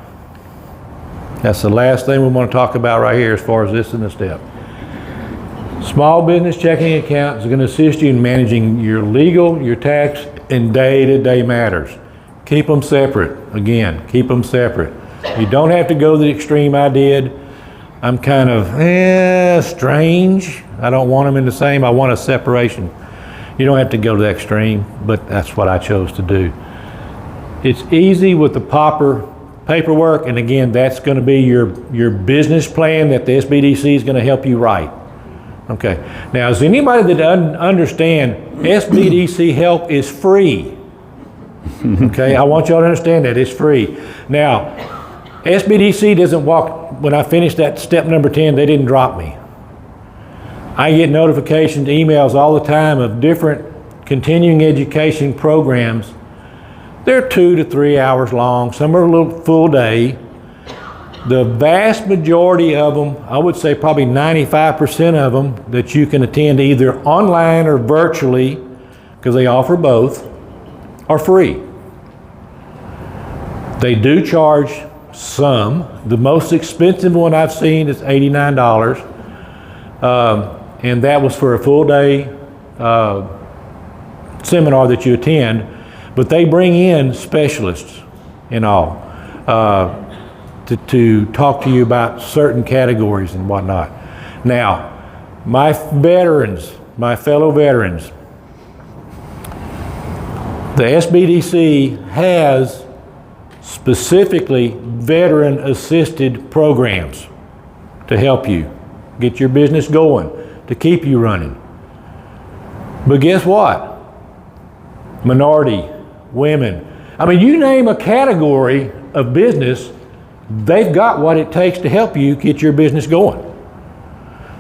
That's the last thing we want to talk about right here as far as this in the step. Small business checking account is going to assist you in managing your legal, your tax, and day-to-day matters. Keep them separate. Again, keep them separate. You don't have to go the extreme I did. I'm kind of strange. I don't want them in the same. I want a separation. You don't have to go to that extreme, but that's what I chose to do. It's easy with the proper paperwork, and again, that's going to be your business plan that the SBDC is going to help you write. Okay. Now, does anybody that understand SBDC help is free? Okay, I want y'all to understand that it's free. Now, SBDC doesn't walk. When I finished that step number 10, they didn't drop me. I get notifications, emails all the time of different continuing education programs. They're 2 to 3 hours long. Some are a little full day. The vast majority of them, I would say probably 95% of them that you can attend either online or virtually, because they offer both, are free. They do charge some. The most expensive one I've seen is $89. And that was for a full day seminar that you attend. But they bring in specialists and all to talk to you about certain categories and whatnot. Now, my veterans, my fellow veterans, the SBDC has specifically veteran-assisted programs to help you get your business going, to keep you running. But guess what? Minority, women. I mean, you name a category of business, they've got what it takes to help you get your business going.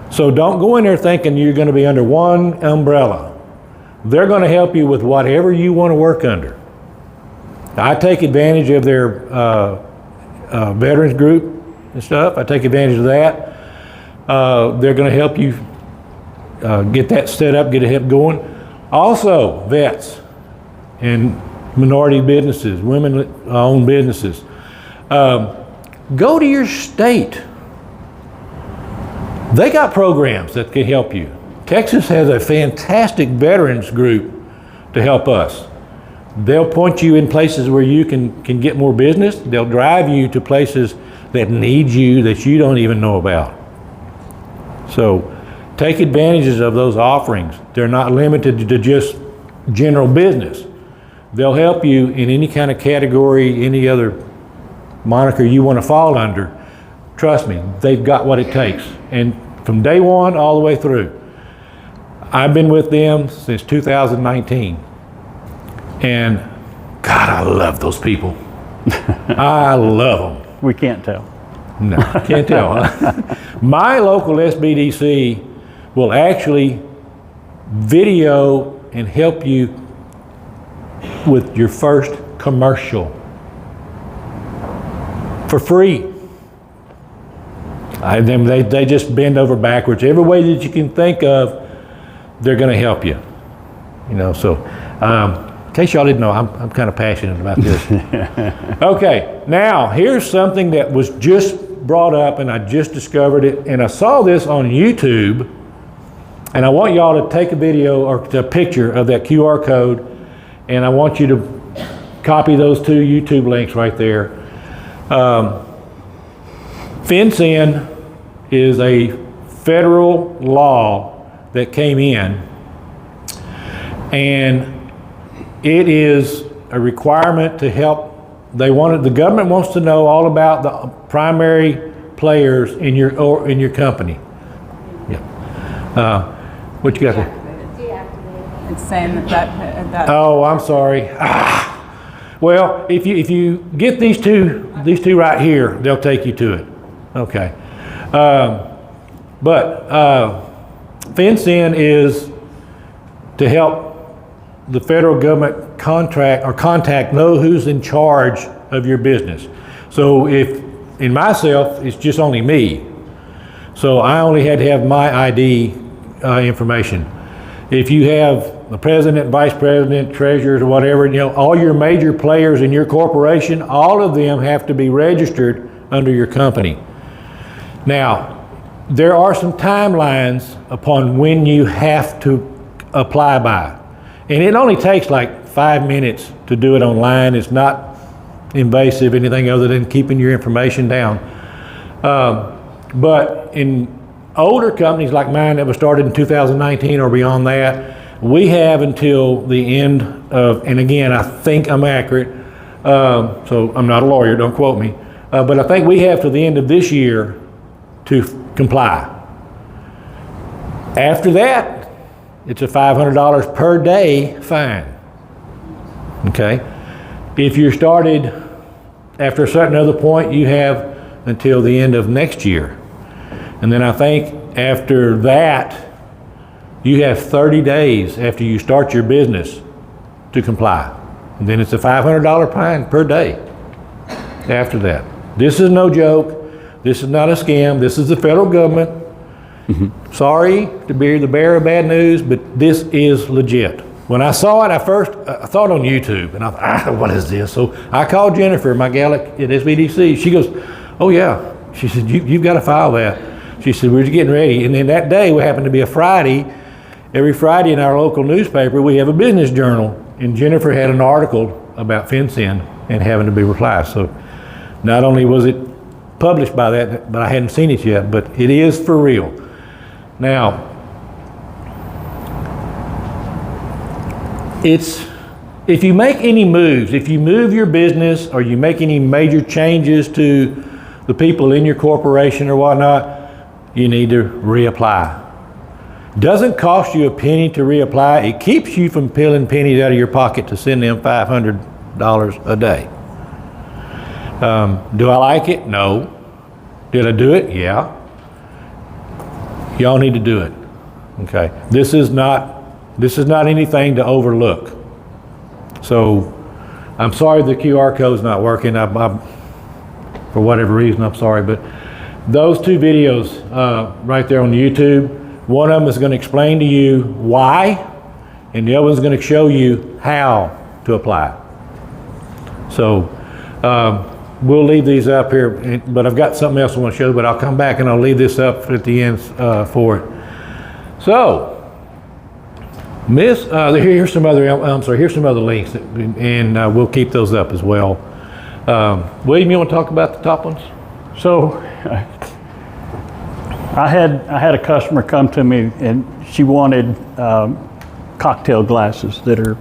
So don't go in there thinking you're going to be under one umbrella. They're going to help you with whatever you want to work under. I take advantage of their veterans group and stuff. I take advantage of that. They're going to help you get that set up, get it going. Also, vets and minority businesses, women-owned businesses. Go to your state. They got programs that can help you. Texas has a fantastic veterans group to help us. They'll point you in places where you can get more business. They'll drive you to places that need you that you don't even know about. So take advantages of those offerings. They're not limited to just general business. They'll help you in any kind of category, any other moniker you want to fall under. Trust me, they've got what it takes. And from day one all the way through. I've been with them since 2019. And God, I love those people. I love them. We can't tell. No, can't tell, huh? My local SBDC will actually video and help you with your first commercial for free. They just bend over backwards. Every way that you can think of, they're going to help you. You know, so in case y'all didn't know, I'm kind of passionate about this. Okay, now here's something that was just brought up and I just discovered it, and I saw this on YouTube, and I want y'all to take a video or a picture of that QR code, and I want you to copy those 2 YouTube links right there. Fence-in is a federal law that came in, and it is a requirement to help. The government wants to know all about the primary players in your company. Yeah. What you got there? Deactivated. It's saying that. Oh, I'm sorry. Well, if you get these two right here, they'll take you to it. Okay. But FinCEN is to help the federal government contact know who's in charge of your business. So if, in myself, it's just only me. So I only had to have my ID information. If you have the president, vice president, treasurers, or whatever, you know, all your major players in your corporation, all of them have to be registered under your company. Now, there are some timelines upon when you have to apply by. And it only takes like 5 minutes to do it online. It's not invasive, anything other than keeping your information down. But in older companies like mine that was started in 2019 or beyond that, we have until the end of, and again, I think I'm accurate, so I'm not a lawyer, don't quote me, but I think we have till the end of this year to comply. After that, it's a $500 per day fine. Okay? If you're started after a certain other point, you have until the end of next year. And then I think after that, you have 30 days after you start your business to comply. And then it's a $500 fine per day after that. This is no joke. This is not a scam. This is the federal government. Mm-hmm. Sorry to be the bearer of bad news, but this is legit. When I saw it, I thought on YouTube, and I thought, what is this? So I called Jennifer, my gal at SBDC. She goes, oh yeah. She said, you've got to file that. She said, we're just getting ready. And then that day, we happened to be a Friday. Every Friday in our local newspaper, we have a business journal. And Jennifer had an article about FinCEN and having to be replied. So not only was it published by that, but I hadn't seen it yet, but it is for real. Now, if you make any moves, if you move your business or you make any major changes to the people in your corporation or whatnot, you need to reapply. Doesn't cost you a penny to reapply. It keeps you from peeling pennies out of your pocket to send them $500 a day. Do I like it? No. Did I do it? Yeah. Y'all need to do it. Okay. This is not anything to overlook. So I'm sorry the QR code's not working. For whatever reason, I'm sorry, but those two videos right there on YouTube, one of them is going to explain to you why, and the other one's going to show you how to apply. So we'll leave these up here, but I've got something else I want to show, but I'll come back and I'll leave this up at the end for it. So, here's some other links, and we'll keep those up as well. William, you want to talk about the top ones? So I had a customer come to me and she wanted cocktail glasses that are,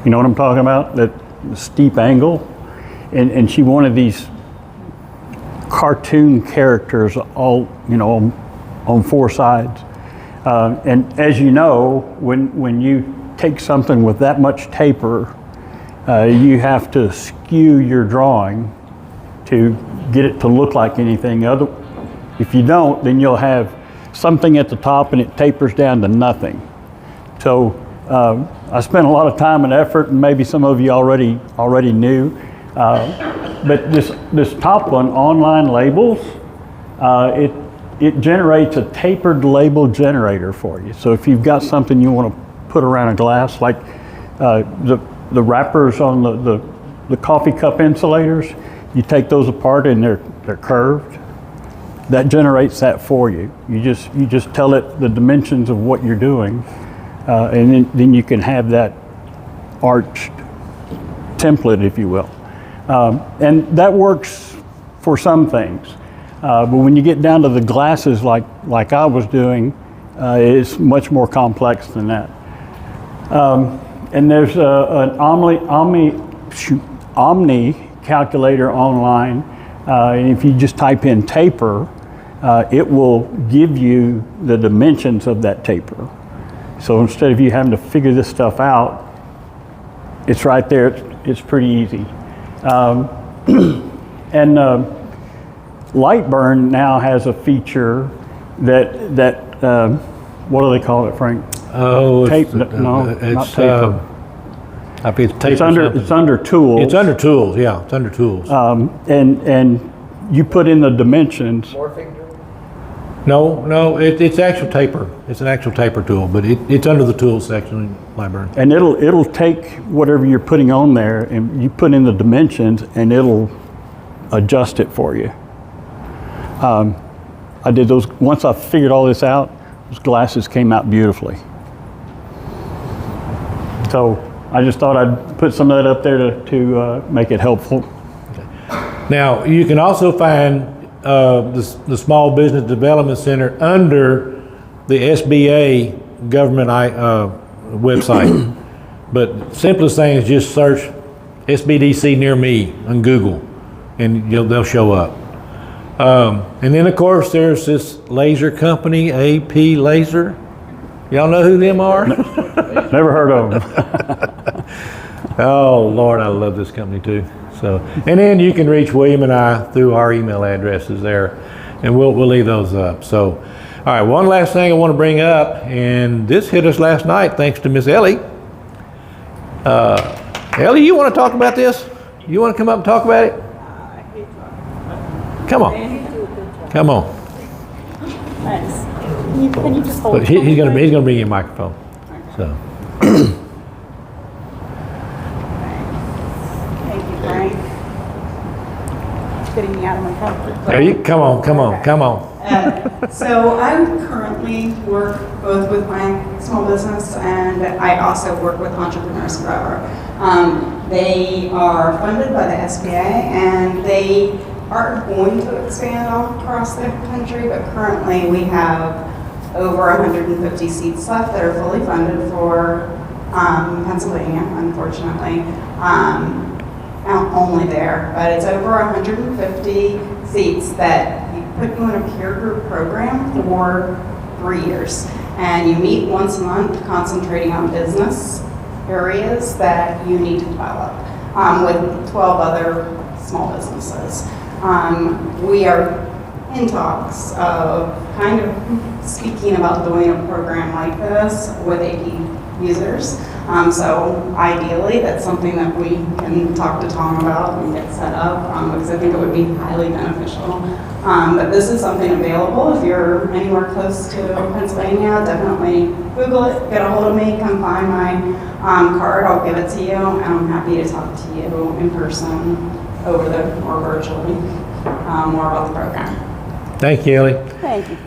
you know what I'm talking about? That steep angle. And she wanted these cartoon characters all, you know, on four sides. And as you know, when you take something with that much taper, you have to skew your drawing to get it to look like anything other. If you don't, then you'll have something at the top and it tapers down to nothing. So I spent a lot of time and effort, and maybe some of you already knew. But this top one, Online Labels, it generates a tapered label generator for you. So if you've got something you want to put around a glass, like the wrappers on the coffee cup insulators, you take those apart and they're curved. That generates that for you. You just tell it the dimensions of what you're doing, and then you can have that arched template, if you will. And that works for some things. But when you get down to the glasses like I was doing, it's much more complex than that. And there's an Omni calculator online, and if you just type in taper, it will give you the dimensions of that taper. So instead of you having to figure this stuff out, it's right there. It's pretty easy. And Lightburn now has a feature that what do they call it, Frank? Oh, Tape? it's, No, it's, not tape. I think it's tape. It's or under something. it's under tools. It's under tools. Yeah, it's under tools. And you put in the dimensions. Morphing tool? No, it's actual taper. It's an actual taper tool, but it's under the tools section in Lightburn. And it'll take whatever you're putting on there and you put in the dimensions and it'll adjust it for you. I did those, once I figured all this out, those glasses came out beautifully. So I just thought I'd put some of that up there to make it helpful. Now, you can also find the Small Business Development Center under the SBA government website. But simplest thing is just search SBDC near me on Google and they'll show up. And then of course there's this laser company, AP Laser. Y'all know who them are? Never heard of them. Oh Lord, I love this company too. So, and then you can reach William and I through our email addresses there, and we'll leave those up. So, all right, one last thing I want to bring up, and this hit us last night thanks to Miss Ellie. Ellie, you want to talk about this? You want to come up and talk about it? Come on. Come on. Nice. Can you just hold But he's gonna bring you a microphone. So. Thank you, Frank. Getting me out of my comfort zone. There you come on. So I currently work both with my small business and I also work with Entrepreneurs Forever. They are funded by the SBA and they are going to expand all across the country, but currently we have over 150 seats left that are fully funded for Pennsylvania, unfortunately. Only there, but it's over 150 seats that put you in a peer group program for 3 years. And you meet once a month concentrating on business areas that you need to develop with 12 other small businesses. We are in talks of kind of speaking about doing a program like this with AP users. So ideally, that's something that we can talk to Tom about and get set up because I think it would be highly beneficial. But this is something available if you're anywhere close to Pennsylvania. Definitely Google it, get a hold of me, come find my card, I'll give it to you, and I'm happy to talk to you in person or virtually more about the program. Thank you, Ellie. Thank you.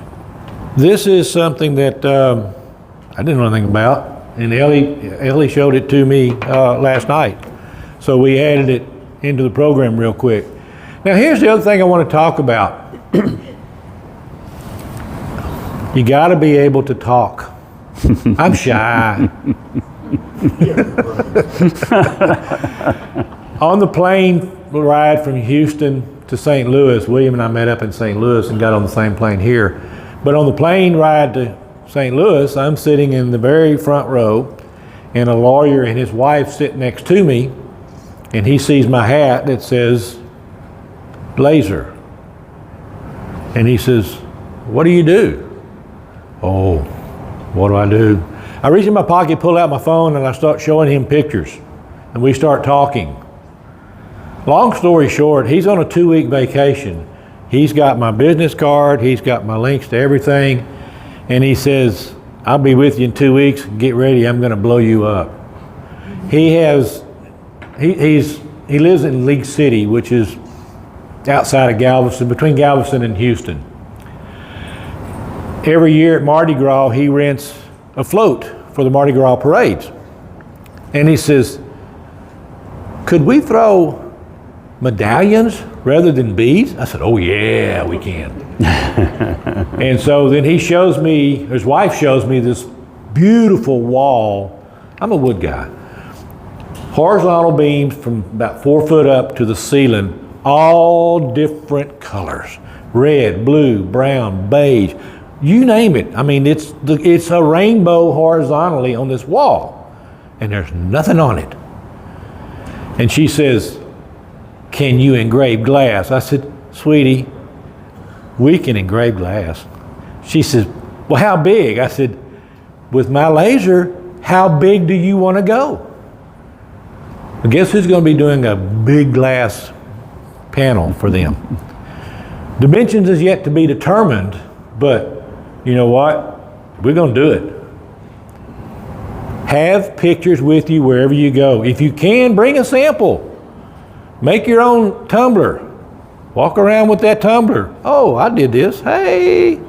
This is something that I didn't know anything about, and Ellie showed it to me last night. So we added it into the program real quick. Now here's the other thing I want to talk about. You got to be able to talk. I'm shy. On the plane ride from Houston to St. Louis, William and I met up in St. Louis and got on the same plane here. But on the plane ride to St. Louis, I'm sitting in the very front row, and a lawyer and his wife sit next to me, and he sees my hat that says Lazer. And he says, "What do you do?" Oh, what do I do? I reach in my pocket, pull out my phone, and I start showing him pictures, and we start talking. Long story short, he's on a 2-week vacation. He's got my business card, he's got my links to everything, and he says, "I'll be with you in 2 weeks, get ready, I'm gonna blow you up." He lives in League City, which is outside of Galveston, between Galveston and Houston. Every year at Mardi Gras, he rents a float for the Mardi Gras parades. And he says, "Could we throw medallions rather than beads?" I said, "Oh yeah, we can." And so then he shows me, his wife shows me this beautiful wall. I'm a wood guy. Horizontal beams from about 4 foot up to the ceiling, all different colors. Red, blue, brown, beige, you name it. I mean, it's a rainbow horizontally on this wall, and there's nothing on it. And she says, "Can you engrave glass?" I said, "Sweetie, We can engrave glass. She says, well, how big? I said, with my laser, how big do you want to go? Well, guess who's going to be doing a big glass panel for them? Dimensions is yet to be determined, but you know what? We're going to do it. Have pictures with you wherever you go. If you can, bring a sample. Make your own tumbler. Walk around with that tumbler. Oh, I did this. Hey.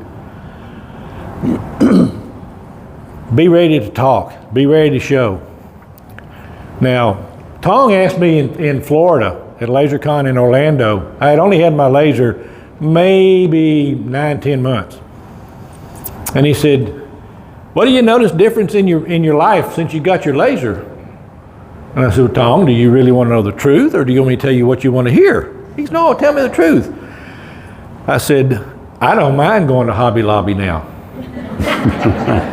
Be ready to talk. Be ready to show. Now, Tong asked me in Florida at LazerCon in Orlando. I had only had my laser maybe 9-10 months. And he said, what do you notice difference in your life since you got your laser? And I said, well, Tom, do you really want to know the truth, or do you want me to tell you what you want to hear? He said, no, tell me the truth. I said, I don't mind going to Hobby Lobby now.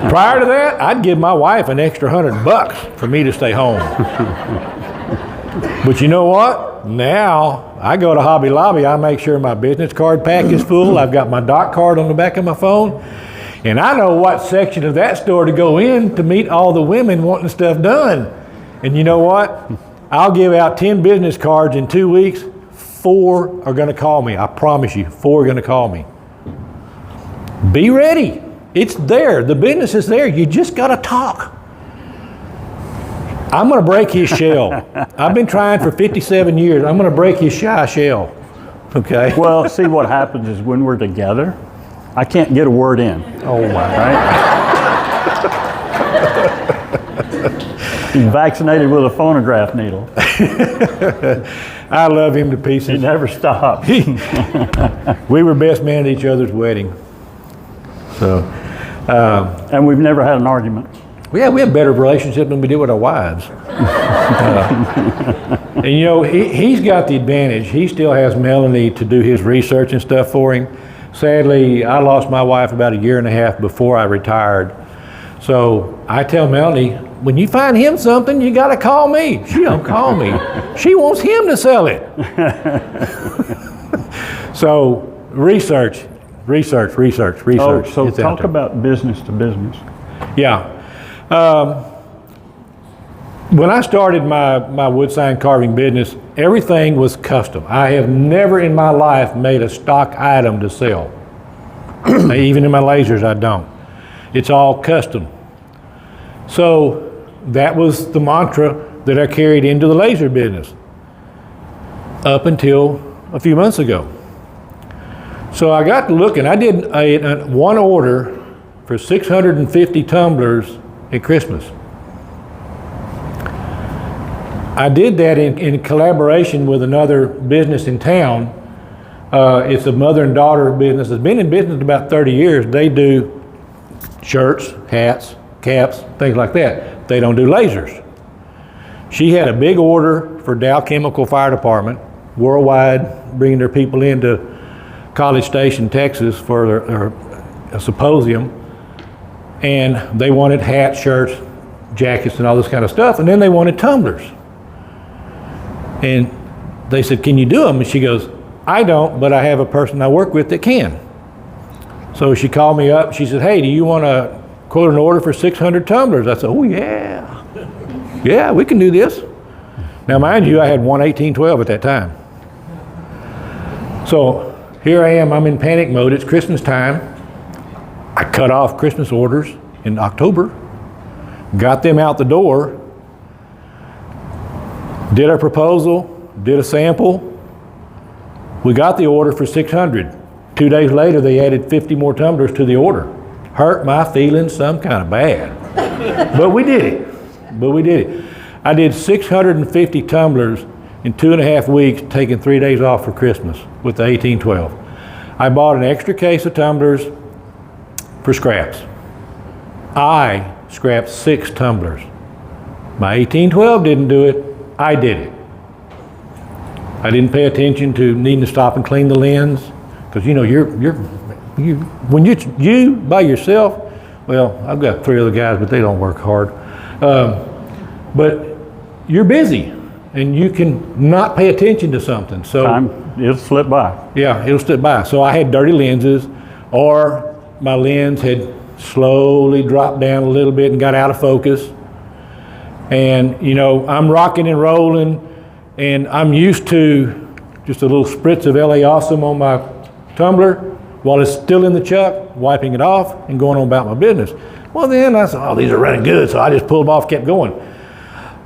Prior to that, I'd give my wife an extra $100 for me to stay home. But you know what? Now, I go to Hobby Lobby, I make sure my business card pack is full, I've got my doc card on the back of my phone, and I know what section of that store to go in to meet all the women wanting stuff done. And you know what? I'll give out 10 business cards in 2 weeks. 4 are going to call me. I promise you, 4 are going to call me. Be ready. It's there. The business is there. You just got to talk. I'm going to break his shell. I've been trying for 57 years. I'm going to break his shy shell. Okay? Well, see, what happens is when we're together, I can't get a word in. Oh, my. Right? He's vaccinated with a phonograph needle. I love him to pieces. He never stops. We were best men at each other's wedding. So, and we've never had an argument. we have a better relationship than we did with our wives. And you know, he's got the advantage. He still has Melanie to do his research and stuff for him. Sadly, I lost my wife about 1.5 years before I retired. So I tell Melanie, when you find him something, you got to call me. She don't call me. She wants him to sell it. So research. Oh, so It's out talk there. about business to business. Yeah. When I started my wood sign carving business, everything was custom. I have never in my life made a stock item to sell. Even in my lasers, I don't. It's all custom. So that was the mantra that I carried into the laser business up until a few months ago. So I got to looking. I did one order for 650 tumblers at Christmas. I did that in collaboration with another business in town. It's a mother and daughter business. It's been in business about 30 years. They do shirts, hats, caps, things like that. They don't do lasers. She had a big order for Dow Chemical Fire Department worldwide, bringing their people into College Station, Texas for a symposium. And they wanted hats, shirts, jackets, and all this kind of stuff. And then they wanted tumblers. And they said, can you do them? And she goes, I don't, but I have a person I work with that can. So she called me up. She said, hey, do you want to quote an order for 600 tumblers? I said, oh, yeah. Yeah, we can do this. Now, mind you, I had one 1812 at that time. So here I am. I'm in panic mode. It's Christmas time. I cut off Christmas orders in October, got them out the door, did a proposal, did a sample. We got the order for 600. 2 days later, they added 50 more tumblers to the order. Hurt my feelings some kind of bad. But we did it. I did 650 tumblers in 2.5 weeks, taking 3 days off for Christmas with the 1812. I bought an extra case of tumblers for scraps. I scrapped 6 tumblers. My 1812 didn't do it. I did it. I didn't pay attention to needing to stop and clean the lens, because you know when you by yourself. Well, I've got 3 other guys, but they don't work hard. But you're busy, and you can not pay attention to something. So Time, it'll slip by. yeah, it'll slip by. So I had dirty lenses, or my lens had slowly dropped down a little bit and got out of focus. And you know, I'm rocking and rolling, and I'm used to just a little spritz of LA Awesome on my tumbler while it's still in the chuck, wiping it off and going on about my business. Well, then I said, oh, these are running good, so I just pulled them off, kept going.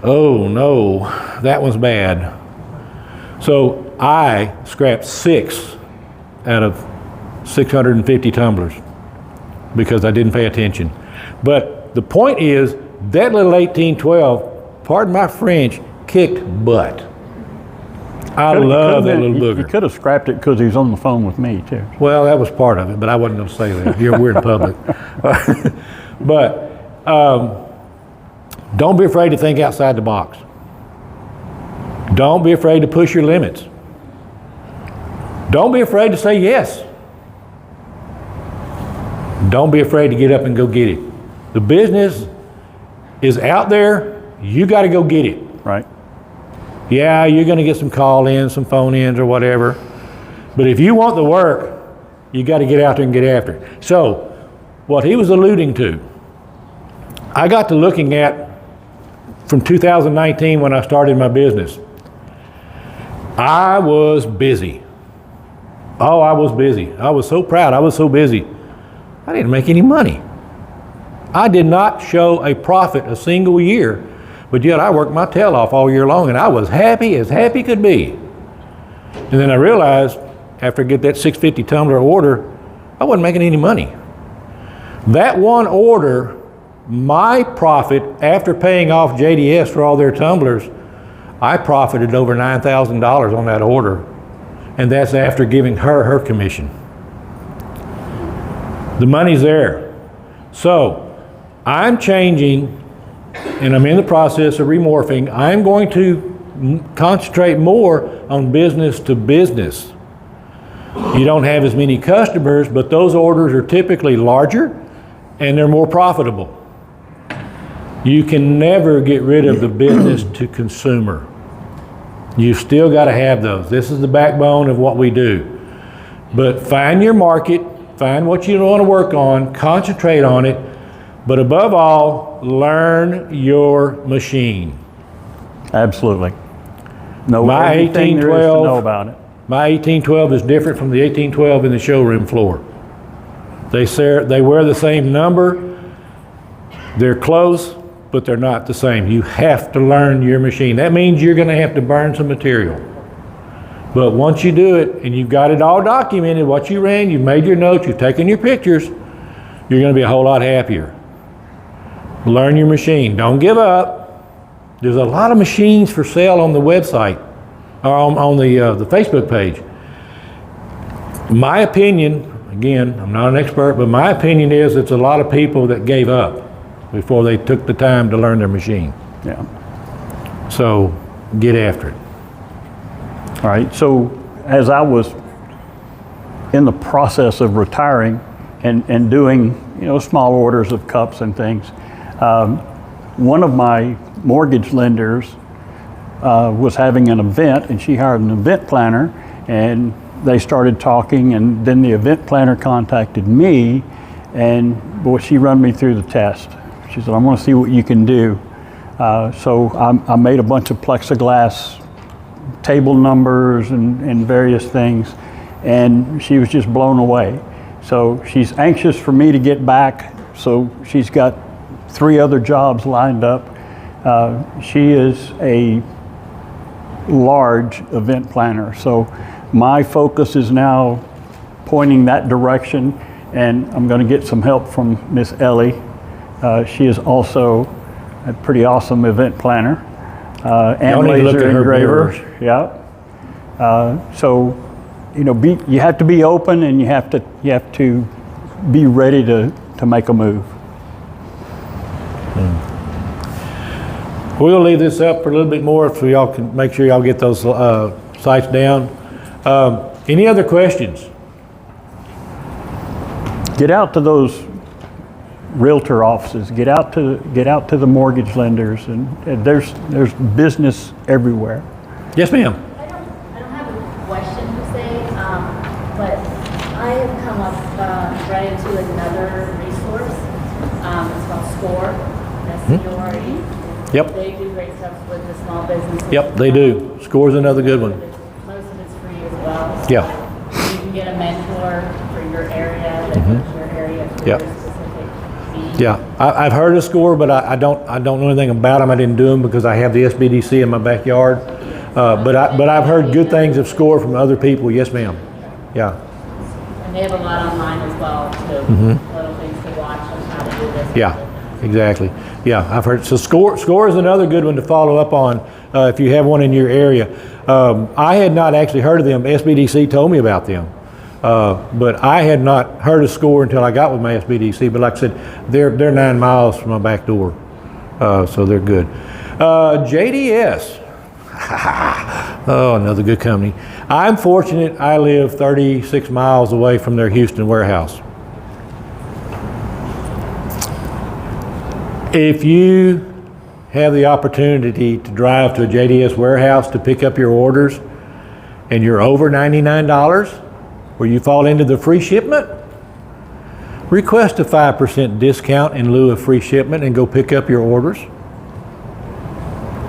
Oh no, that one's bad. So I scrapped 6 out of 650 tumblers because I didn't pay attention. But the point is, that little 1812, pardon my French, kicked butt. I love that little You booger. could have scrapped it because he was on the phone with me too. Well, that was part of it, but I wasn't going to say that. We're in public. But don't be afraid to think outside the box. Don't be afraid to push your limits. Don't be afraid to say yes. Don't be afraid to get up and go get it. The business is out there. You got to go get it. Right. Yeah, you're going to get some call-ins, some phone-ins or whatever. But if you want the work, you got to get out there and get after it. So what he was alluding to, I got to looking at from 2019 when I started my business. I was busy. Oh, I was busy. I was so proud. I was so busy. I didn't make any money. I did not show a profit a single year, but yet I worked my tail off all year long, and I was happy as happy could be. And then I realized, after I get that 650 tumbler order, I wasn't making any money. That one order, my profit, after paying off JDS for all their tumblers, I profited over $9,000 on that order, and that's after giving her commission. The money's there. So I'm changing, and I'm in the process of remorphing. I'm going to concentrate more on business to business. You don't have as many customers, but those orders are typically larger and they're more profitable. You can never get rid of the business to consumer. You still got to have those. This is the backbone of what we do. But find your market, find what you want to work on, concentrate on it, but above all, learn your machine. Absolutely. Know My everything there is to 1812 know about it. My 1812 is different from the 1812 in the showroom floor. They wear the same number. They're close, but they're not the same. You have to learn your machine. That means you're going to have to burn some material. But once you do it and you've got it all documented, what you ran, you've made your notes, you've taken your pictures, you're going to be a whole lot happier. Learn your machine. Don't give up. There's a lot of machines for sale on the website or on the Facebook page. My opinion, again, I'm not an expert, but my opinion is it's a lot of people that gave up before they took the time to learn their machine. Yeah. So get after it. All right. So as I was in the process of retiring and doing, small orders of cups and things, one of my mortgage lenders was having an event, and she hired an event planner, and they started talking, and then the event planner contacted me, and boy, she run me through the test. She said, I want to see what you can do. So I made a bunch of plexiglass table numbers and various things, and she was just blown away. So she's anxious for me to get back, so she's got 3 other jobs lined up. She is a large event planner, so my focus is now pointing that direction, and I'm going to get some help from Miss Ellie. She is also a pretty awesome event planner and laser engraver. Yeah. So you have to be open, and you have to be ready to make a move. We'll leave this up for a little bit more so y'all can make sure y'all get those sites down. Any other questions? Get out to those realtor offices, get out to the mortgage lenders, and there's business everywhere. Yes, ma'am. I don't have a question per se, but I have come up right into another resource. It's called SCORE, SCORE. Yep. They do great stuff with the small businesses. Yep, they do. Score's another good one. Most of it's free as well. Yeah. You can get a mentor for your area, that knows your area for Yep. your specific need. Yeah, I've heard of SCORE, but I don't know anything about them. I didn't do them because I have the SBDC in my backyard. But I've heard good things of SCORE from other people. Yes, ma'am. Yeah. And they have a lot online as well, too. Little things to watch on how to do this. Yeah, exactly. Yeah, I've heard. So SCORE is another good one to follow up on if you have one in your area. I had not actually heard of them. SBDC told me about them. But I had not heard of SCORE until I got with my SBDC. But like I said, they're 9 miles from my back door. So they're good. JDS. Oh, another good company. I'm fortunate I live 36 miles away from their Houston warehouse. If you have the opportunity to drive to a JDS warehouse to pick up your orders and you're over $99, where you fall into the free shipment, request a 5% discount in lieu of free shipment and go pick up your orders.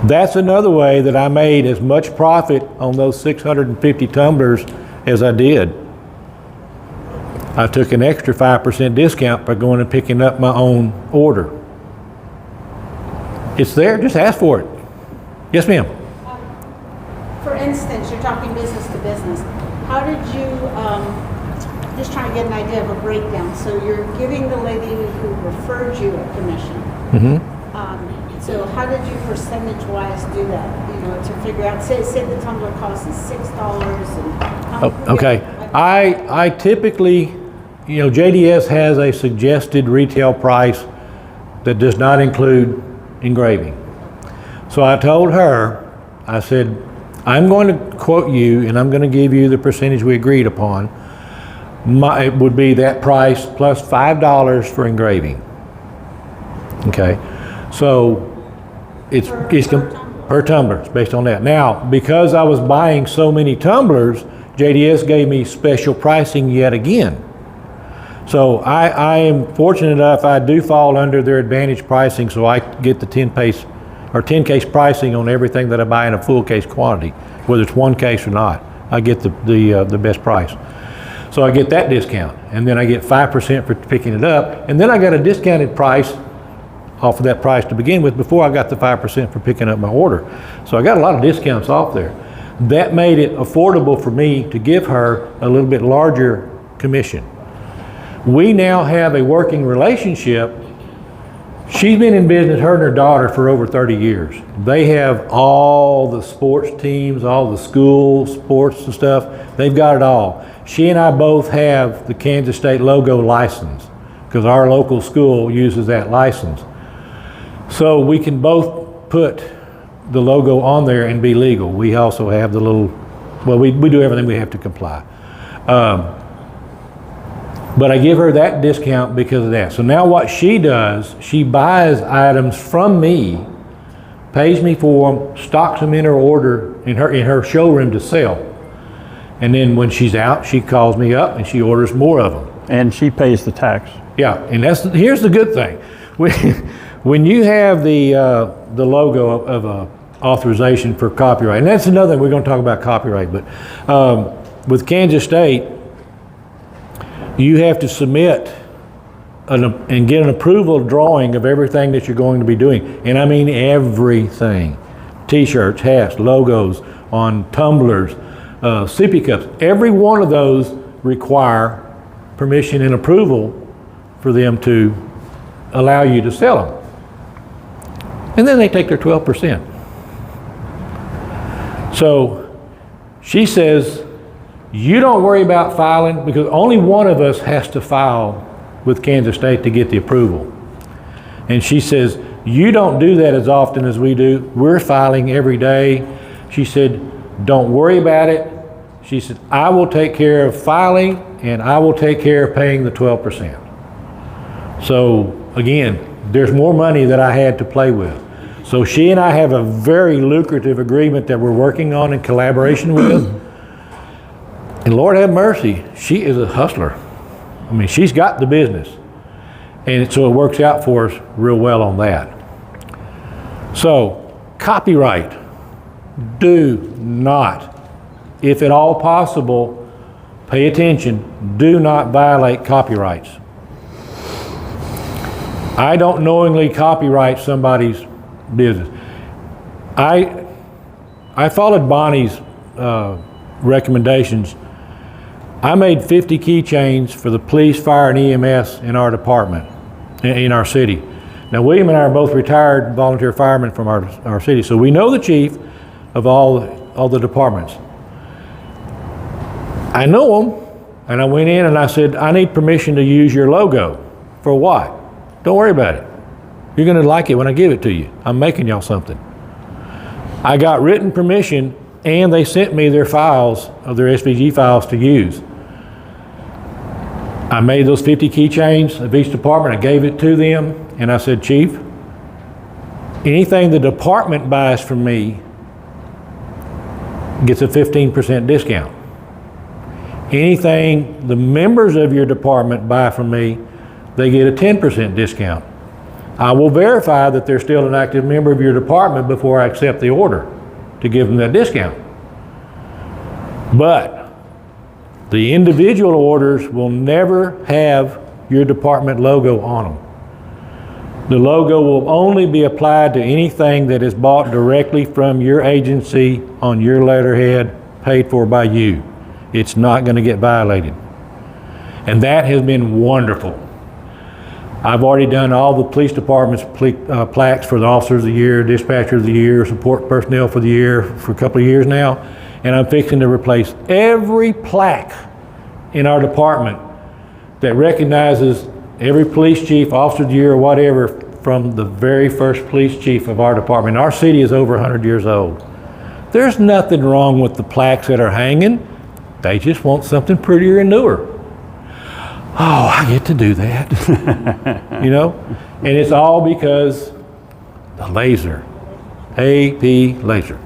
That's another way that I made as much profit on those 650 tumblers as I did. I took an extra 5% discount by going and picking up my own order. It's there, just ask for it. Yes, ma'am. For instance, you're talking business to business. How did you, just trying to get an idea of a breakdown. So you're giving the lady who referred you a commission. So how did you percentage-wise do that? You know, to figure out, say the tumbler cost is $6 and how, Okay, I typically, JDS has a suggested retail price that does not include engraving. So I told her, I said, I'm going to quote you and I'm going to give you the percentage we agreed upon. It would be that price plus $5 for engraving. Okay, so it's per tumbler. It's based on that. Now, because I was buying so many tumblers, JDS gave me special pricing yet again. So I am fortunate enough I do fall under their advantage pricing, so I get the 10 case pricing on everything that I buy in a full case quantity, whether it's one case or not. I get the best price. So I get that discount, and then I get 5% for picking it up, and then I got a discounted price off of that price to begin with before I got the 5% for picking up my order. So I got a lot of discounts off there. That made it affordable for me to give her a little bit larger commission. We now have a working relationship. She's been in business, her and her daughter, for over 30 years. They have all the sports teams, all the school sports and stuff. They've got it all. She and I both have the Kansas State logo license because our local school uses that license. So we can both put the logo on there and be legal. We also have the little, well, we do everything we have to comply. But I give her that discount because of that. So now what she does, she buys items from me, pays me for them, stocks them in her order, in her showroom to sell. And then when she's out, she calls me up and she orders more of them. And she pays the tax. Yeah, and here's the good thing. When you have the logo of authorization for copyright, and that's another thing, we're going to talk about copyright, but with Kansas State, you have to submit and get an approval drawing of everything that you're going to be doing. And I mean everything. T-shirts, hats, logos, on tumblers, sippy cups. Every one of those require permission and approval for them to allow you to sell them. And then they take their 12%. So she says, you don't worry about filing because only one of us has to file with Kansas State to get the approval. And she says, you don't do that as often as we do. We're filing every day. She said, don't worry about it. She said, I will take care of filing and I will take care of paying the 12%. So again, there's more money that I had to play with. So she and I have a very lucrative agreement that we're working on in collaboration with. And Lord have mercy, she is a hustler. I mean, she's got the business. And so it works out for us real well on that. So, copyright. Do not, if at all possible, pay attention, do not violate copyrights. I don't knowingly copyright somebody's business. I followed Bonnie's recommendations. I made 50 keychains for the police, fire, and EMS in our department, in our city. Now, William and I are both retired volunteer firemen from our city, so we know the chief of all the departments. I know him, and I went in and I said, I need permission to use your logo. For what? Don't worry about it. You're gonna like it when I give it to you. I'm making y'all something. I got written permission, and they sent me their files, of their SVG files to use. I made those 50 keychains of each department, I gave it to them, and I said, Chief, anything the department buys from me gets a 15% discount. Anything the members of your department buy from me, they get a 10% discount. I will verify that they're still an active member of your department before I accept the order to give them that discount. But the individual orders will never have your department logo on them. The logo will only be applied to anything that is bought directly from your agency on your letterhead, paid for by you. It's not going to get violated. And that has been wonderful. I've already done all the police department's plaques for the officer of the year, dispatcher of the year, support personnel for the year for a couple of years now. And I'm fixing to replace every plaque in our department that recognizes every police chief, officer of the year, or whatever, from the very first police chief of our department. Our city is over 100 years old. There's nothing wrong with the plaques that are hanging. They just want something prettier and newer. Oh, I get to do that. You know? And it's all because the Lazer. AP Lazer.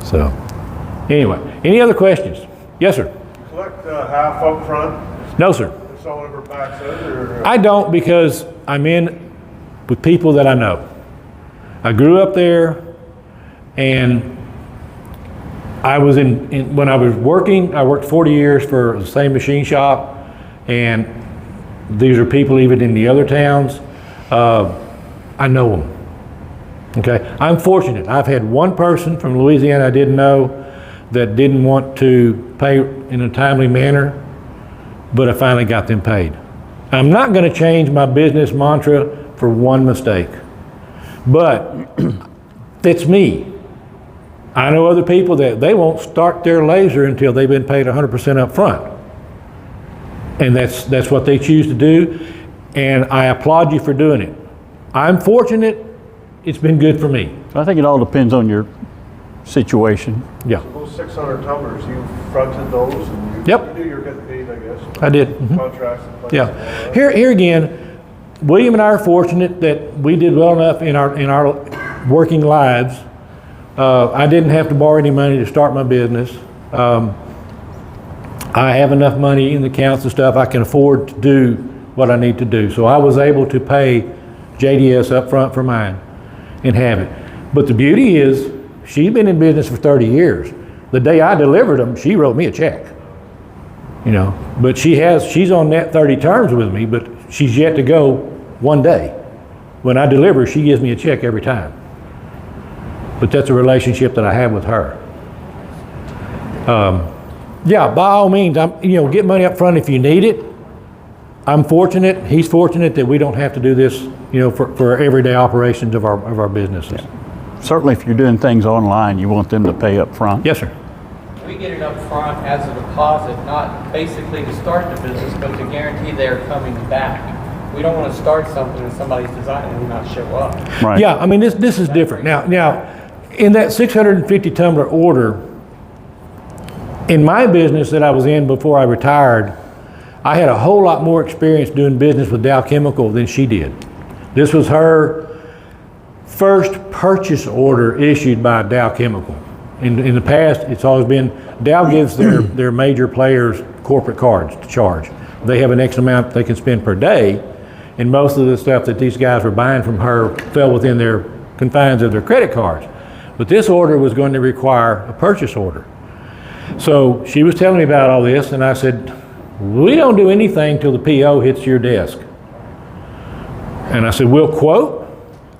So, anyway, any other questions? Yes, sir. Collect half up front? No, sir. If someone ever backs out, or? I don't, because I'm in with people that I know. I grew up there, and I was when I was working, I worked 40 years for the same machine shop, and these are people even in the other towns. I know them. Okay, I'm fortunate. I've had one person from Louisiana I didn't know that didn't want to pay in a timely manner, but I finally got them paid. I'm not going to change my business mantra for one mistake, but it's me. I know other people that they won't start their laser until they've been paid 100% up front. And that's what they choose to do, and I applaud you for doing it. I'm fortunate. It's been good for me. I think it all depends on your situation. Yeah. Those 600 tumblers, you fronted those, and Yep. you knew you were getting paid, I guess. I did. Mhm. Contracts in place. Yeah. Here again, William and I are fortunate that we did well enough in our working lives. I didn't have to borrow any money to start my business. I have enough money in the accounts and stuff. I can afford to do what I need to do. So I was able to pay JDS up front for mine and have it. But the beauty is, she's been in business for 30 years. The day I delivered them, she wrote me a check. You know, but she's on net 30 terms with me, but she's yet to go one day. When I deliver, she gives me a check every time. But that's a relationship that I have with her. Yeah, by all means, get money up front if you need it. I'm fortunate, he's fortunate that we don't have to do this, for everyday operations of our businesses. Yeah. Certainly if you're doing things online, you want them to pay up front. Yes, sir. We get it up front as a deposit, not basically to start the business, but to guarantee they're coming back. We don't want to start something and somebody's designing and not show up. Right. Yeah, I mean, this is different. Now, in that 650 tumbler order, in my business that I was in before I retired, I had a whole lot more experience doing business with Dow Chemical than she did. This was her first purchase order issued by Dow Chemical. In the past, it's always been, Dow gives their major players corporate cards to charge. They have an X amount they can spend per day, and most of the stuff that these guys were buying from her fell within their confines of their credit cards. But this order was going to require a purchase order. So she was telling me about all this, and I said, we don't do anything till the PO hits your desk. And I said, we'll quote,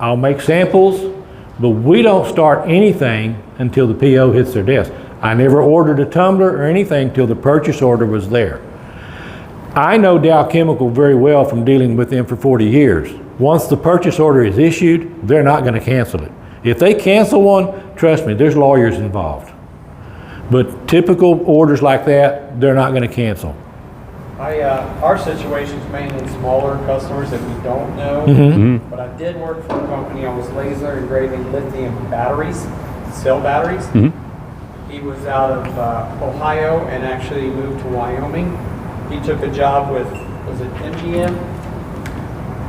I'll make samples, but we don't start anything until the PO hits their desk. I never ordered a tumbler or anything till the purchase order was there. I know Dow Chemical very well from dealing with them for 40 years. Once the purchase order is issued, they're not going to cancel it. If they cancel one, trust me, there's lawyers involved. But typical orders like that, they're not going to cancel. Our situation's mainly smaller customers that we don't know, but I did work for a company. I was laser engraving lithium batteries, cell batteries. He was out of Ohio and actually moved to Wyoming. He took a job with, was it MGM?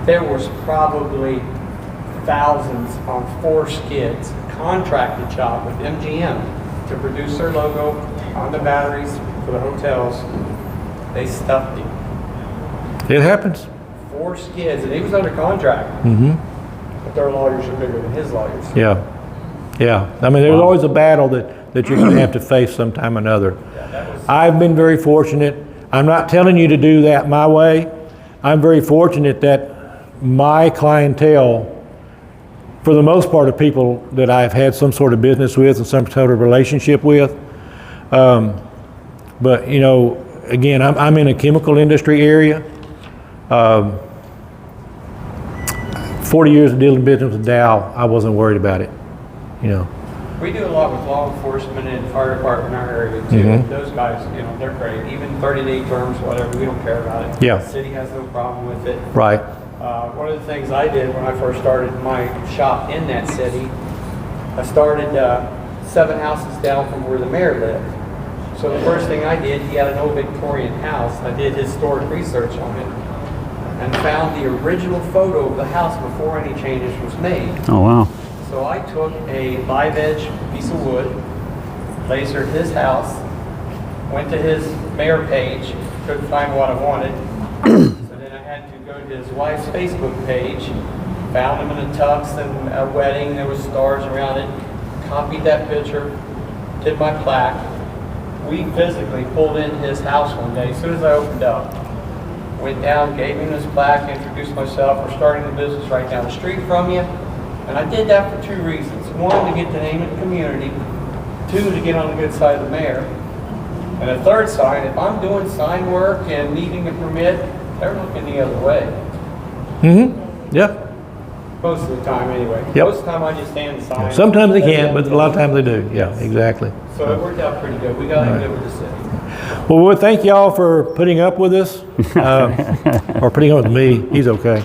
There was probably thousands on 4 skids, contracted job with MGM to produce their logo on the batteries for the hotels. They stuffed him. It happens. 4 skids, and he was under contract. But their lawyers are bigger than his lawyers. Yeah. I mean, there's always a battle that you're going to have to face sometime or another. I've been very fortunate. I'm not telling you to do that my way. I'm very fortunate that my clientele, for the most part, of people that I've had some sort of business with and some sort of relationship with. But, you know, again, I'm in a chemical industry area. 40 years of dealing business with Dow, I wasn't worried about it, you know. We do a lot with law enforcement and fire department in our area too. Those guys, you know, they're great. Even 30-day terms, whatever, we don't care about it. Yeah. The city has no problem with it. Right. One of the things I did when I first started my shop in that city, I started 7 houses down from where the mayor lived. So the first thing I did, he had an old Victorian house. I did historic research on it and found the original photo of the house before any changes was made. Oh, wow. So I took a live edge piece of wood, lasered his house, went to his mayor page, couldn't find what I wanted. So then I had to go to his wife's Facebook page, found him in a tux and a wedding, there was stars around it, copied that picture, did my plaque. We physically pulled in his house one day as soon as I opened up. Went down, gave him his plaque, introduced myself, we're starting the business right down the street from you. And I did that for 2 reasons. 1, to get the name of the community. 2, to get on the good side of the mayor. And a third sign, if I'm doing sign work and needing a permit, they're looking the other way. Yeah. Most of the time anyway. Yep. Most of the time I just hand the sign. Sometimes they can't, but a lot of times they do. Yeah, exactly. So it worked out pretty good. We got it good with the city. Well, we thank y'all for putting up with us, or putting up with me. He's okay.